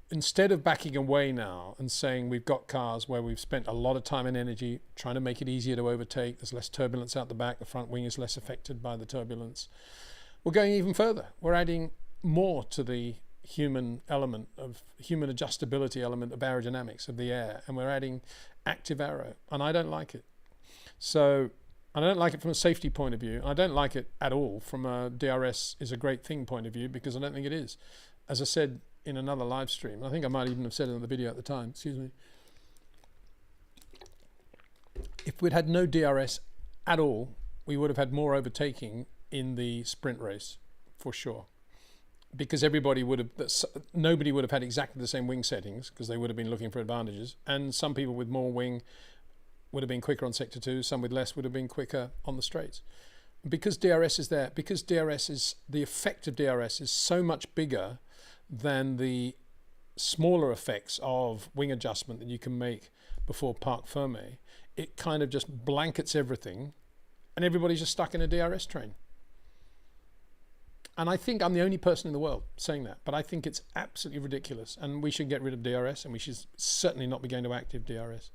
instead of backing away now and saying we've got cars where we've spent a lot of time and energy trying to make it easier to overtake, there's less turbulence out the back, the front wing is less affected by the turbulence, we're going even further. We're adding more to the human element, of human adjustability element of aerodynamics of the air, and we're adding active aero, and I don't like it. So I don't like it from a safety point of view. I don't like it at all from a DRS is a great thing point of view, because I don't think it is. As I said in another live stream, I think I might even have said it in the video at the time, excuse me, if we'd had no DRS at all, we would have had more overtaking in the sprint race for sure, because everybody would have, nobody would have had exactly the same wing settings, because they would have been looking for advantages, and some people with more wing would have been quicker on sector 2, some with less would have been quicker on the straights. Because DRS is there, because DRS is, the effect of DRS is so much bigger than the smaller effects of wing adjustment that you can make before Parc ferm, it kind of just blankets everything, and everybody's just stuck in a DRS train. And I think I'm the only person in the world saying that, but I think it's absolutely ridiculous, and we should get rid of DRS, and we should certainly not be going to active DRS.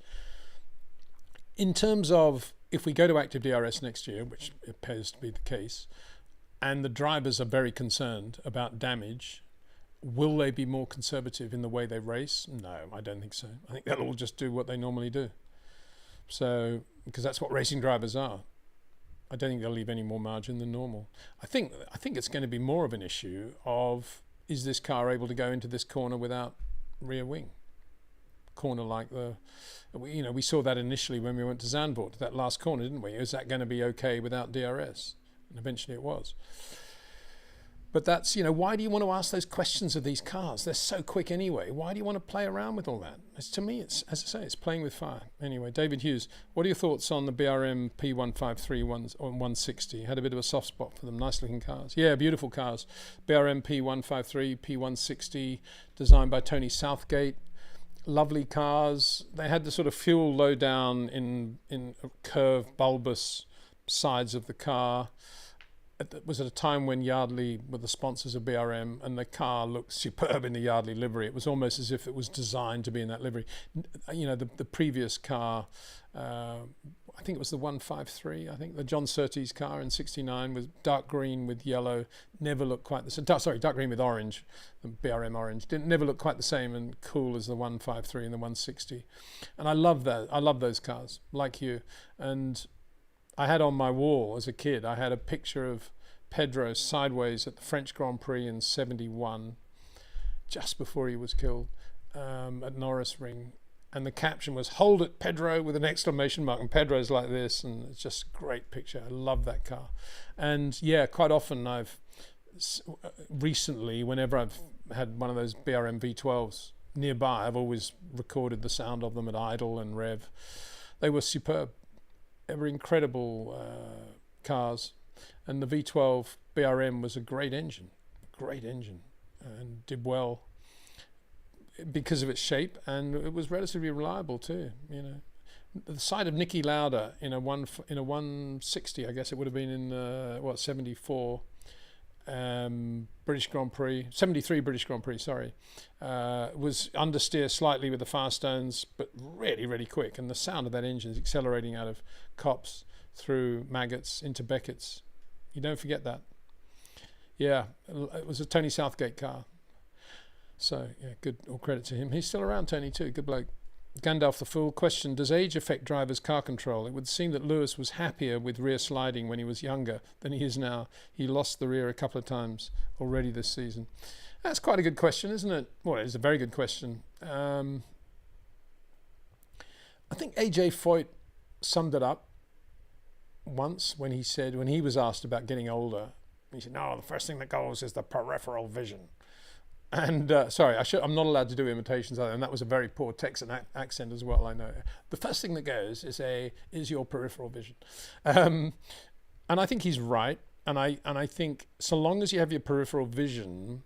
In terms of if we go to active DRS next year, which appears to be the case, and the drivers are very concerned about damage, will they be more conservative in the way they race? No, I don't think so. I think they'll all just do what they normally do. So, because that's what racing drivers are. I don't think they'll leave any more margin than normal. I think it's going to be more of an issue of, is this car able to go into this corner without rear wing? Corner like the, you know, we saw that initially when we went to Zandvoort, that last corner, didn't we? Is that going to be okay without DRS? And eventually it was. But that's, you know, why do you want to ask those questions of these cars? They're so quick anyway. Why do you want to play around with all that? To me, it's, as I say, it's playing with fire. Anyway, David Hughes, what are your thoughts on the BRM P153 and 160? Had a bit of a soft spot for them. Nice looking cars. Yeah, beautiful cars. BRM P153, P160, designed by Tony Southgate. Lovely cars. They had the sort of fuel low down in curved, bulbous sides of the car. It was at a time when Yardley were the sponsors of BRM, and the car looked superb in the Yardley livery. It was almost as if it was designed to be in that livery. You know, the previous car, I think it was the 153, I think, the John Surtees car in '69 was dark green with yellow, never looked quite the same. Sorry, dark green with orange, the BRM orange. Never looked quite the same and cool as the 153 and the 160. And I love that. I love those cars, like you. And I had on my wall as a kid, I had a picture of Pedro sideways at the French Grand Prix in '71, just before he was killed, at Norris Ring. And the caption was, "Hold it, Pedro," with an exclamation mark. And Pedro's like this, and it's just a great picture. I love that car. And yeah, quite often recently, whenever I've had one of those BRM V12s nearby, I've always recorded the sound of them at idle and rev. They were superb. They were incredible cars, and the V12 BRM was a great engine, and did well because of its shape, and it was relatively reliable too. You know, the sight of Niki Lauda in a 160, I guess it would have been in 74 British Grand Prix, 73 British Grand Prix, sorry, was understeer slightly with the Firestones, but really, really quick. And the sound of that engine is accelerating out of Copse through Maggots into Beckett's. You don't forget that. Yeah, it was a Tony Southgate car. So, yeah, good, all credit to him. He's still around, Tony, too. Good bloke. Gandalf the Fool, question, does age affect drivers' car control? It would seem that Lewis was happier with rear sliding when he was younger than he is now. He lost the rear a couple of times already this season. That's quite a good question, isn't it? Well, it's a very good question. I think AJ Foyt summed it up once when he said, when he was asked about getting older, he said, no, the first thing that goes is the peripheral vision. And sorry, I'm not allowed to do imitations either, and that was a very poor Texan accent as well, I know. The first thing that goes is your peripheral vision. And I think he's right, and I think so long as you have your peripheral vision,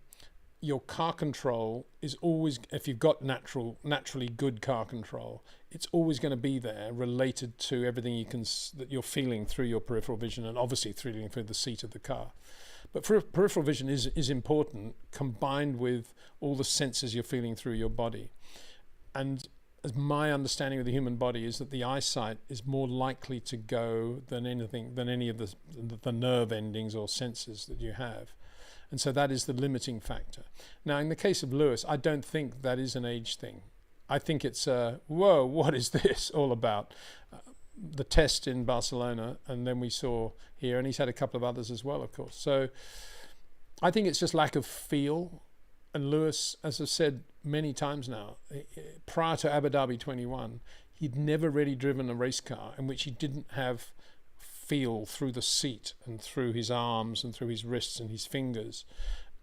your car control is always, if you've got naturally good car control, it's always going to be there, related to everything that you're feeling through your peripheral vision, and obviously through the seat of the car. But peripheral vision is important, combined with all the senses you're feeling through your body. And as my understanding of the human body is that the eyesight is more likely to go than any of the nerve endings or senses that you have. And so that is the limiting factor. Now, in the case of Lewis, I don't think that is an age thing. I think it's whoa, what is this all about? The test in Barcelona, and then we saw here, and he's had a couple of others as well, of course. So I think it's just lack of feel. And Lewis, as I've said many times now, prior to Abu Dhabi 21, he'd never really driven a race car in which he didn't have feel through the seat and through his arms and through his wrists and his fingers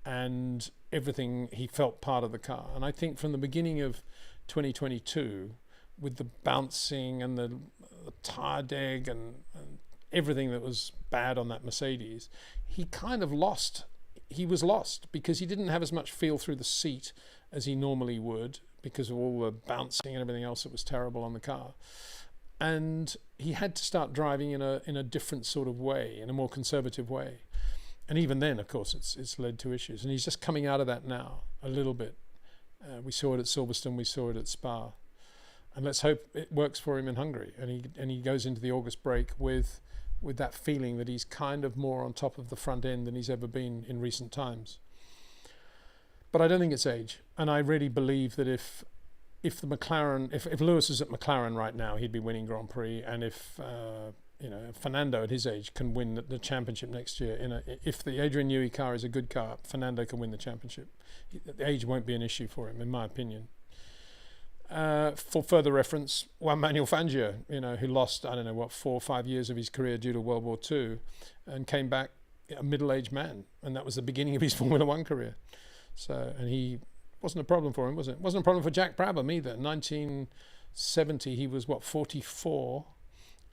and everything. He felt part of the car. And I think from the beginning of 2022, with the bouncing and the tyre deg and everything that was bad on that Mercedes, he kind of lost. He was lost because he didn't have as much feel through the seat as he normally would because of all the bouncing and everything else that was terrible on the car. And he had to start driving in a different sort of way, in a more conservative way. And even then, of course, it's led to issues. And he's just coming out of that now a little bit. We saw it at Silverstone, we saw it at Spa. And let's hope it works for him in Hungary. And he goes into the August break with that feeling that he's kind of more on top of the front end than he's ever been in recent times. But I don't think it's age. And I really believe that if the McLaren, if Lewis is at McLaren right now, he'd be winning Grand Prix. And if Fernando at his age can win the championship next year, if the Adrian Newey car is a good car, Fernando can win the championship. The age won't be an issue for him, in my opinion. For further reference, Juan Manuel Fangio, who lost, 4 or 5 years of his career due to World War II and came back a middle-aged man. And that was the beginning of his Formula One career. So, and he wasn't a problem for him, was it? Wasn't a problem for Jack Brabham either. 1970, he was 44,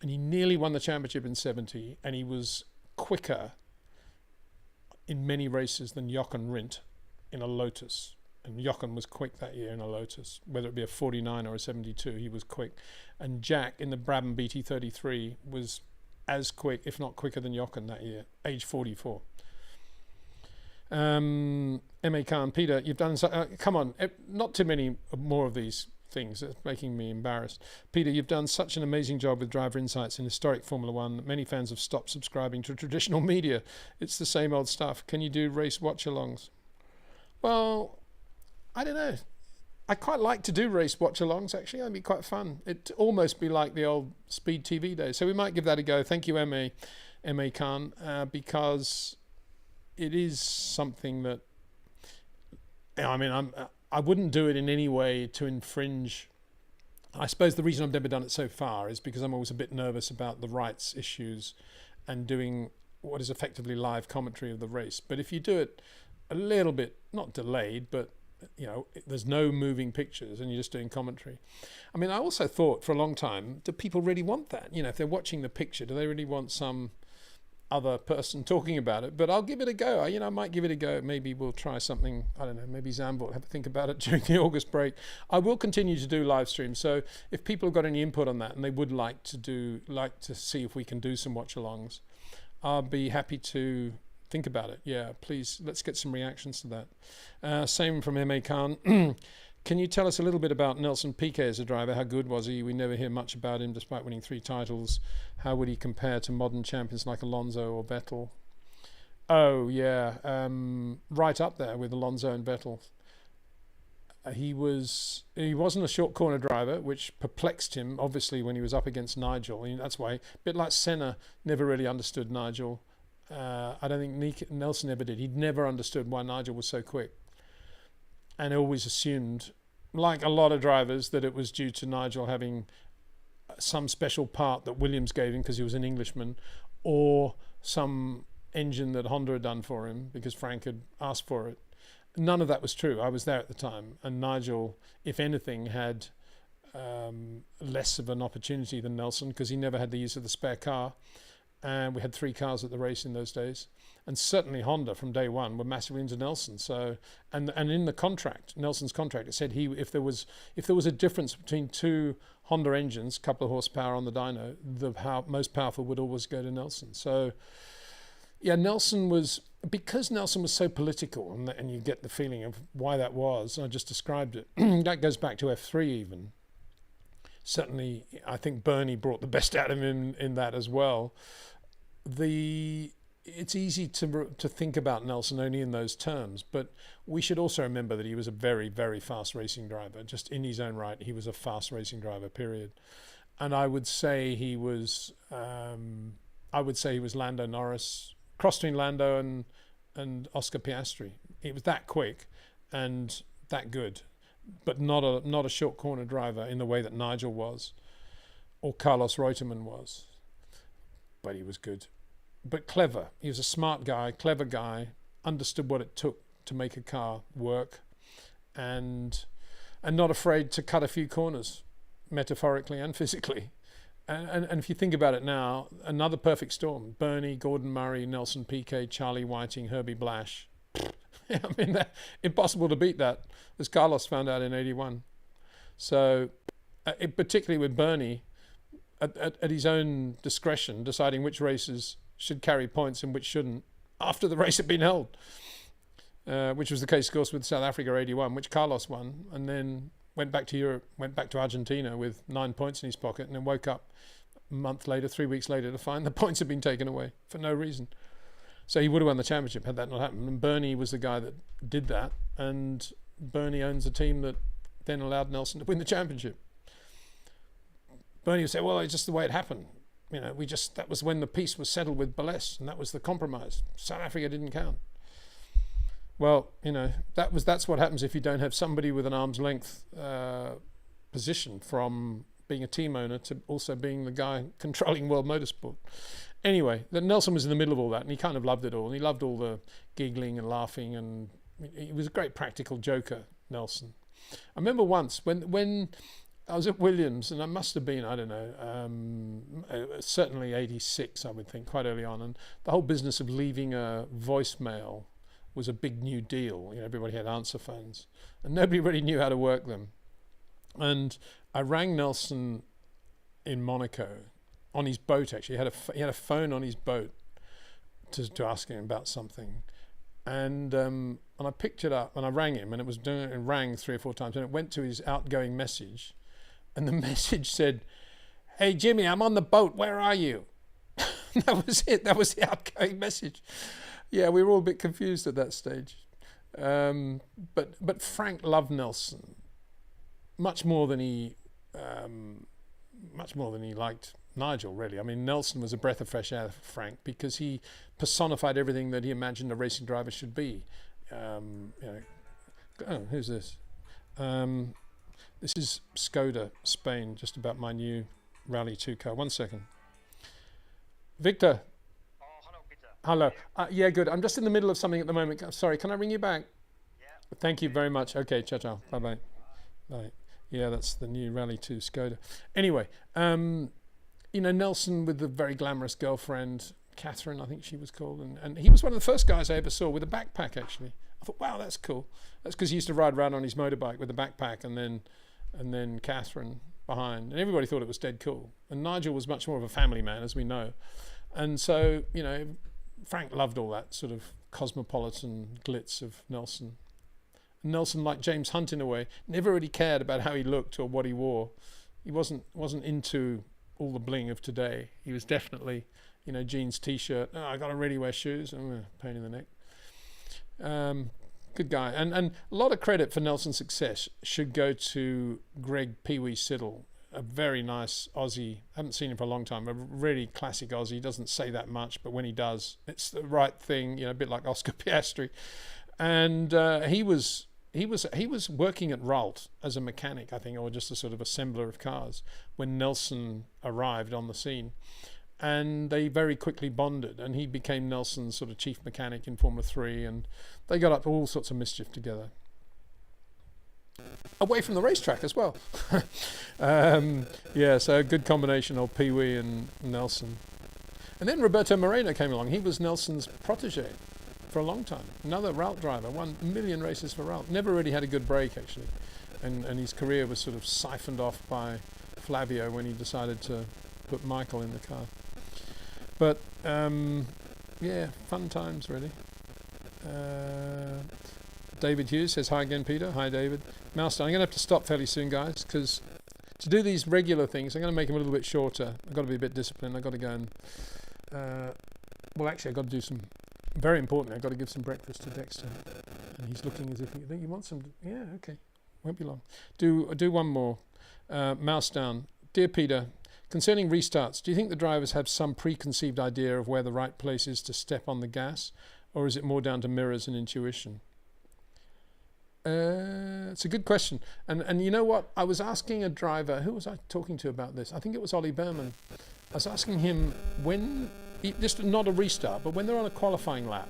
and he nearly won the championship in 70, and he was quicker in many races than Jochen Rindt in a Lotus. And Jochen was quick that year in a Lotus, whether it be a 49 or a 72, he was quick. And Jack in the Brabham BT33 was as quick, if not quicker than Jochen that year, age 44. M.A. Khan, Peter, you've done, come on, not too many more of these things. It's making me embarrassed. Peter, you've done such an amazing job with driver insights in historic Formula One that many fans have stopped subscribing to traditional media. It's the same old stuff. Can you do race watch-alongs? Well, I don't know. I quite like to do race watch-alongs, actually. That'd be quite fun. It'd almost be like the old Speed TV days. So we might give that a go. Thank you, M.A. Khan, because it is something that, I wouldn't do it in any way to infringe. I suppose the reason I've never done it so far is because I'm always a bit nervous about the rights issues and doing what is effectively live commentary of the race. But if you do it a little bit, not delayed, but there's no moving pictures and you're just doing commentary. I also thought for a long time, do people really want that? If they're watching the picture, do they really want some other person talking about it? But I'll give it a go. I might give it a go. Maybe we'll try something. I don't know. Maybe Zambo will have to think about it during the August break. I will continue to do live streams. So if people have got any input on that and they would like to see if we can do some watch-alongs, I'll be happy to think about it. Yeah, please, let's get some reactions to that. Same from M.A. Khan. Can you tell us a little bit about Nelson Pique as a driver? How good was he? We never hear much about him despite winning 3 titles. How would he compare to modern champions like Alonso or Vettel? Oh, yeah. Right up there with Alonso and Vettel. He wasn't a short corner driver, which perplexed him, obviously, when he was up against Nigel. That's why, a bit like Senna, never really understood Nigel. I don't think Nelson ever did. He'd never understood why Nigel was so quick. And always assumed, like a lot of drivers, that it was due to Nigel having some special part that Williams gave him because he was an Englishman, or some engine that Honda had done for him because Frank had asked for it. None of that was true. I was there at the time. And Nigel, if anything, had less of an opportunity than Nelson because he never had the use of the spare car. And we had 3 cars at the race in those days. And certainly Honda from day one were massively into Nelson. So, and in the contract, Nelson's contract, it said if there was a difference between 2 Honda engines, couple of horsepower on the dyno, the most powerful would always go to Nelson. So, yeah, Nelson was because Nelson was so political, and you get the feeling of why that was, I just described it. That goes back to F3 even. Certainly, I think Bernie brought the best out of him in that as well. It's easy to think about Nelson only in those terms, but we should also remember that he was a very, very fast racing driver. Just in his own right, he was a fast racing driver, period. And I would say he was Lando Norris, cross between Lando and Oscar Piastri. He was that quick and that good, but not a short corner driver in the way that Nigel was or Carlos Reutemann was. But he was good. But clever. He was a smart guy, clever guy, understood what it took to make a car work, and not afraid to cut a few corners, metaphorically and physically. And if you think about it now, another perfect storm. Bernie, Gordon Murray, Nelson Piquet, Charlie Whiting, Herbie Blash. I mean, impossible to beat that, as Carlos found out in '81. So, particularly with Bernie, at his own discretion, deciding which races should carry points and which shouldn't, after the race had been held, which was the case, of course, with South Africa '81, which Carlos won, and then went back to Europe, went back to Argentina with 9 points in his pocket, and then woke up a month later, 3 weeks later, to find the points had been taken away for no reason. So he would have won the championship had that not happened. And Bernie was the guy that did that, and Bernie owns a team that then allowed Nelson to win the championship. Bernie would say, well, it's just the way it happened. You know, that was when the peace was settled with Balès, and that was the compromise. South Africa didn't count. Well, you know, that's what happens if you don't have somebody with an arm's length position from being a team owner to also being the guy controlling world motorsport. Anyway, Nelson was in the middle of all that, and he kind of loved it all. And he loved all the giggling and laughing, and he was a great practical joker, Nelson. I remember once when I was at Williams, and I must have been, I don't know, certainly '86, I would think, quite early on. And the whole business of leaving a voicemail was a big new deal. You know, everybody had answer phones, and nobody really knew how to work them. And I rang Nelson in Monaco on his boat. Actually, he had a phone on his boat to ask him about something, and I picked it up and I rang him, and it rang 3 or 4 times, and it went to his outgoing message. And the message said, "Hey Jimmy, I'm on the boat. Where are you?" That was it. That was the outgoing message. Yeah, we were all a bit confused at that stage. But Frank loved Nelson much more than he liked Nigel, really. I mean, Nelson was a breath of fresh air for Frank because he personified everything that he imagined a racing driver should be. You know, oh, who's this? This is Skoda, Spain, just about my new Rally 2 car. 1 second. Victor. Oh, hello, Peter. Hello. Yeah, good. I'm just in the middle of something at the moment. Sorry, can I ring you back? Yeah. Thank you very much. Okay, ciao, ciao. Bye-bye. Bye. Yeah, that's the new Rally 2 Skoda. Anyway, you know, Nelson with the very glamorous girlfriend, Catherine, I think she was called. And he was one of the first guys I ever saw with a backpack, actually. I thought, wow, that's cool. That's because he used to ride around on his motorbike with a backpack and then Catherine behind, and everybody thought it was dead cool. And Nigel was much more of a family man, as we know. And so, you know, Frank loved all that sort of cosmopolitan glitz of Nelson. And Nelson, like James Hunt in a way, never really cared about how he looked or what he wore. He wasn't into all the bling of today. He was definitely, you know, jeans, t-shirt. Oh, I got to really wear shoes. Pain in the neck. Good guy. And a lot of credit for Nelson's success should go to Greg Pee-wee Siddle, a very nice Aussie. Haven't seen him for a long time. A really classic Aussie. He doesn't say that much, but when he does, it's the right thing. You know, a bit like Oscar Piastri. And he was working at Ralt as a mechanic, I think, or just a sort of assembler of cars when Nelson arrived on the scene. And they very quickly bonded, and he became Nelson's sort of chief mechanic in Formula 3, and they got up to all sorts of mischief together. Away from the racetrack as well. Yeah, so a good combination of Pee-wee and Nelson. And then Roberto Moreno came along. He was Nelson's protege for a long time. Another Ralt driver, 1 million races for Ralt. Never really had a good break, actually. And his career was sort of siphoned off by Flavio when he decided to put Michael in the car. But, yeah, fun times, really. David Hughes says, hi again, Peter. Hi, David. Milestone. I'm going to have to stop fairly soon, guys, because to do these regular things, I'm going to make them a little bit shorter. I've got to be a bit disciplined. I've got to go and... well, actually, I've got to do some... Very importantly, I've got to give some breakfast to Dexter. And he's looking as if he think he wants some... Yeah, okay. Won't be long. Do one more. Mouse down. Dear Peter, concerning restarts, do you think the drivers have some preconceived idea of where the right place is to step on the gas? Or is it more down to mirrors and intuition? It's a good question. And you know what? I was asking a driver, who was I talking to about this? I think it was Ollie Berman. I was asking him when, just not a restart, but when they're on a qualifying lap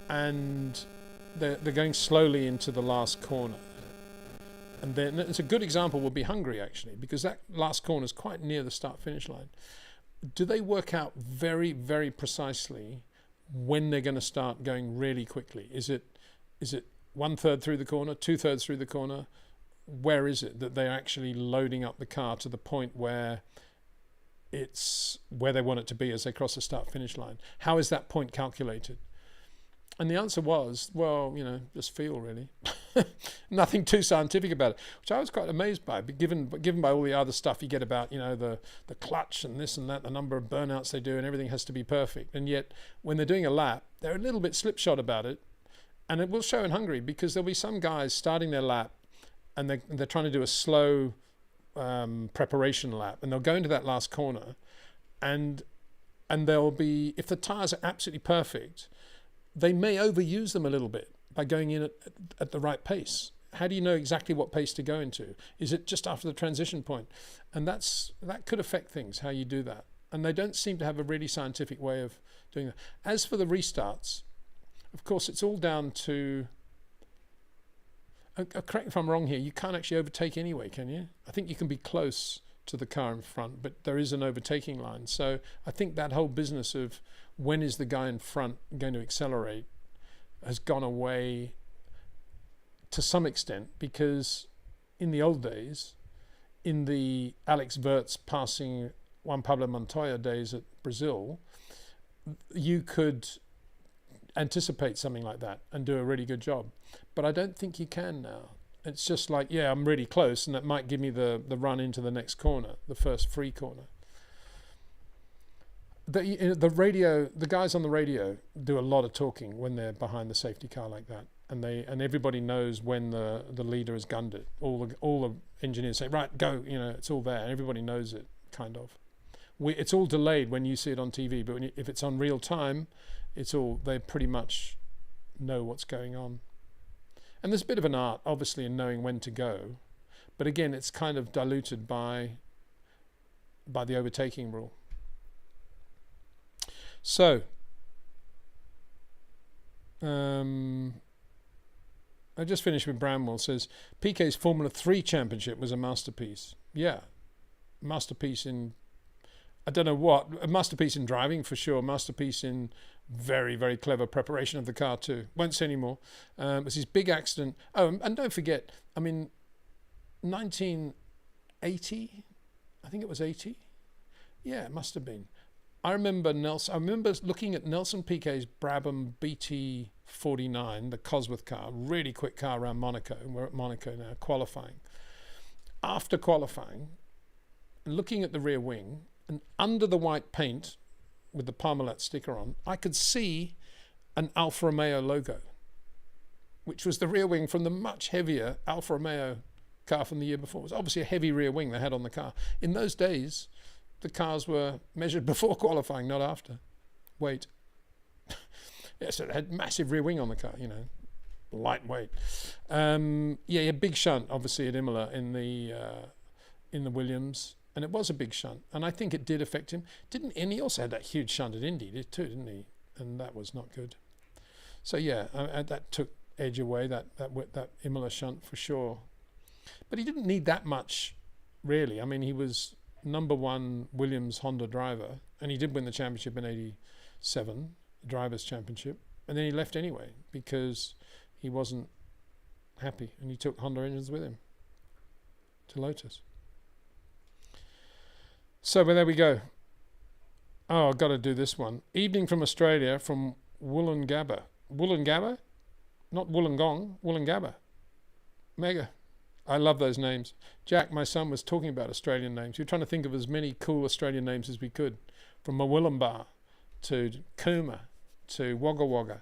and they're going slowly into the last corner. And then it's a good example would be Hungary, actually, because that last corner is quite near the start-finish line. Do they work out very, very precisely when they're going to start going really quickly? Is it 1/3 through the corner, 2/3 through the corner? Where is it that they're actually loading up the car to the point where it's where they want it to be as they cross the start-finish line? How is that point calculated? And the answer was, well, just feel, really. Nothing too scientific about it, which I was quite amazed by, but given by all the other stuff you get about, the clutch and this and that, the number of burnouts they do, and everything has to be perfect. And yet, when they're doing a lap, they're a little bit slipshod about it. And it will show in Hungary, because there'll be some guys starting their lap and they're trying to do a slow preparation lap, and they'll go into that last corner and they'll be, if the tyres are absolutely perfect, they may overuse them a little bit by going in at the right pace. How do you know exactly what pace to go into? Is it just after the transition point? And that could affect things, how you do that. And they don't seem to have a really scientific way of doing that. As for the restarts, of course, it's all down to... correct me if I'm wrong here, you can't actually overtake anyway, can you? I think you can be close to the car in front, but there is an overtaking line. So I think that whole business of when is the guy in front going to accelerate has gone away to some extent, because in the old days, in the Alex Wurz passing Juan Pablo Montoya days at Brazil, you could anticipate something like that and do a really good job. But I don't think you can now. It's just like, yeah, I'm really close, and that might give me the run into the next corner, the first free corner. The radio, the guys on the radio do a lot of talking when they're behind the safety car like that, and everybody knows when the leader has gunned it. All the engineers say, right, go. It's all there. Everybody knows it, kind of. It's all delayed when you see it on TV, but if it's on real time, they pretty much know what's going on. And there's a bit of an art, obviously, in knowing when to go, but again, it's kind of diluted by the overtaking rule. So, I just finished with Bramwell. Says Pique's Formula 3 championship was a masterpiece. Yeah, masterpiece in, I don't know what, a masterpiece in driving for sure, masterpiece in very, very clever preparation of the car too. Won't say any more. It was his big accident. Oh, and don't forget, 1980, I think it was 80. Yeah, it must have been. I remember looking at Nelson Piquet's Brabham BT49, the Cosworth car, really quick car around Monaco, and we're at Monaco now, qualifying. After qualifying, looking at the rear wing, and under the white paint with the Parmalat sticker on, I could see an Alfa Romeo logo, which was the rear wing from the much heavier Alfa Romeo car from the year before. It was obviously a heavy rear wing they had on the car. In those days, the cars were measured before qualifying, not after. Weight. Yeah, so it had massive rear wing on the car, lightweight. Yeah, big shunt, obviously, at Imola in the Williams. And it was a big shunt. And I think it did affect him. And he also had that huge shunt at Indy too, didn't he? And that was not good. So yeah, that took edge away, that Imola shunt for sure. But he didn't need that much, really. He was #1 Williams Honda driver, and he did win the championship in '87, the Drivers' Championship, and then he left anyway because he wasn't happy, and he took Honda engines with him to Lotus. So, well, there we go. Oh, I've got to do this one. Evening from Australia, from Wollongabba. Wollongabba, not Wollongong, Wollongabba. Mega. I love those names. Jack, my son, was talking about Australian names. We were trying to think of as many cool Australian names as we could, from Murwillumbah to Cooma to Wagga Wagga.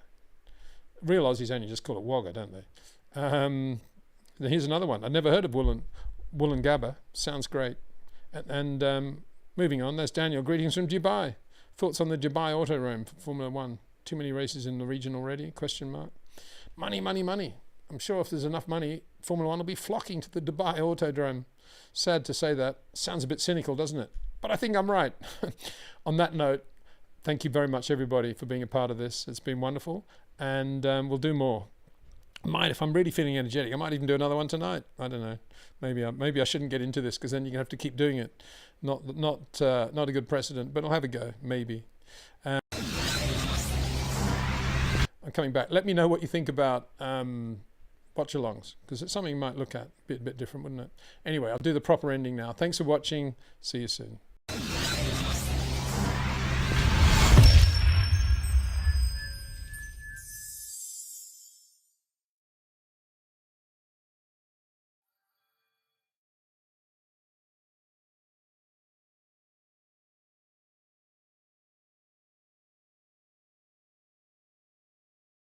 Real Aussies only just call it Wagga, don't they? Here's another one. I've never heard of Wollongabba. Sounds great. And moving on, there's Daniel. Greetings from Dubai. Thoughts on the Dubai Autodrome for Formula One? Too many races in the region already? Question mark. Money, money, money. I'm sure if there's enough money, Formula One will be flocking to the Dubai Autodrome. Sad to say that. Sounds a bit cynical, doesn't it? But I think I'm right. On that note, thank you very much, everybody, for being a part of this. It's been wonderful. And we'll do more. If I'm really feeling energetic, I might even do another one tonight. I don't know. Maybe I shouldn't get into this because then you're gonna have to keep doing it. Not a good precedent, but I'll have a go. Maybe. I'm coming back. Let me know what you think about watchalongs, because it's something you might look at. A bit different, wouldn't it? Anyway, I'll do the proper ending now. Thanks for watching. See you soon.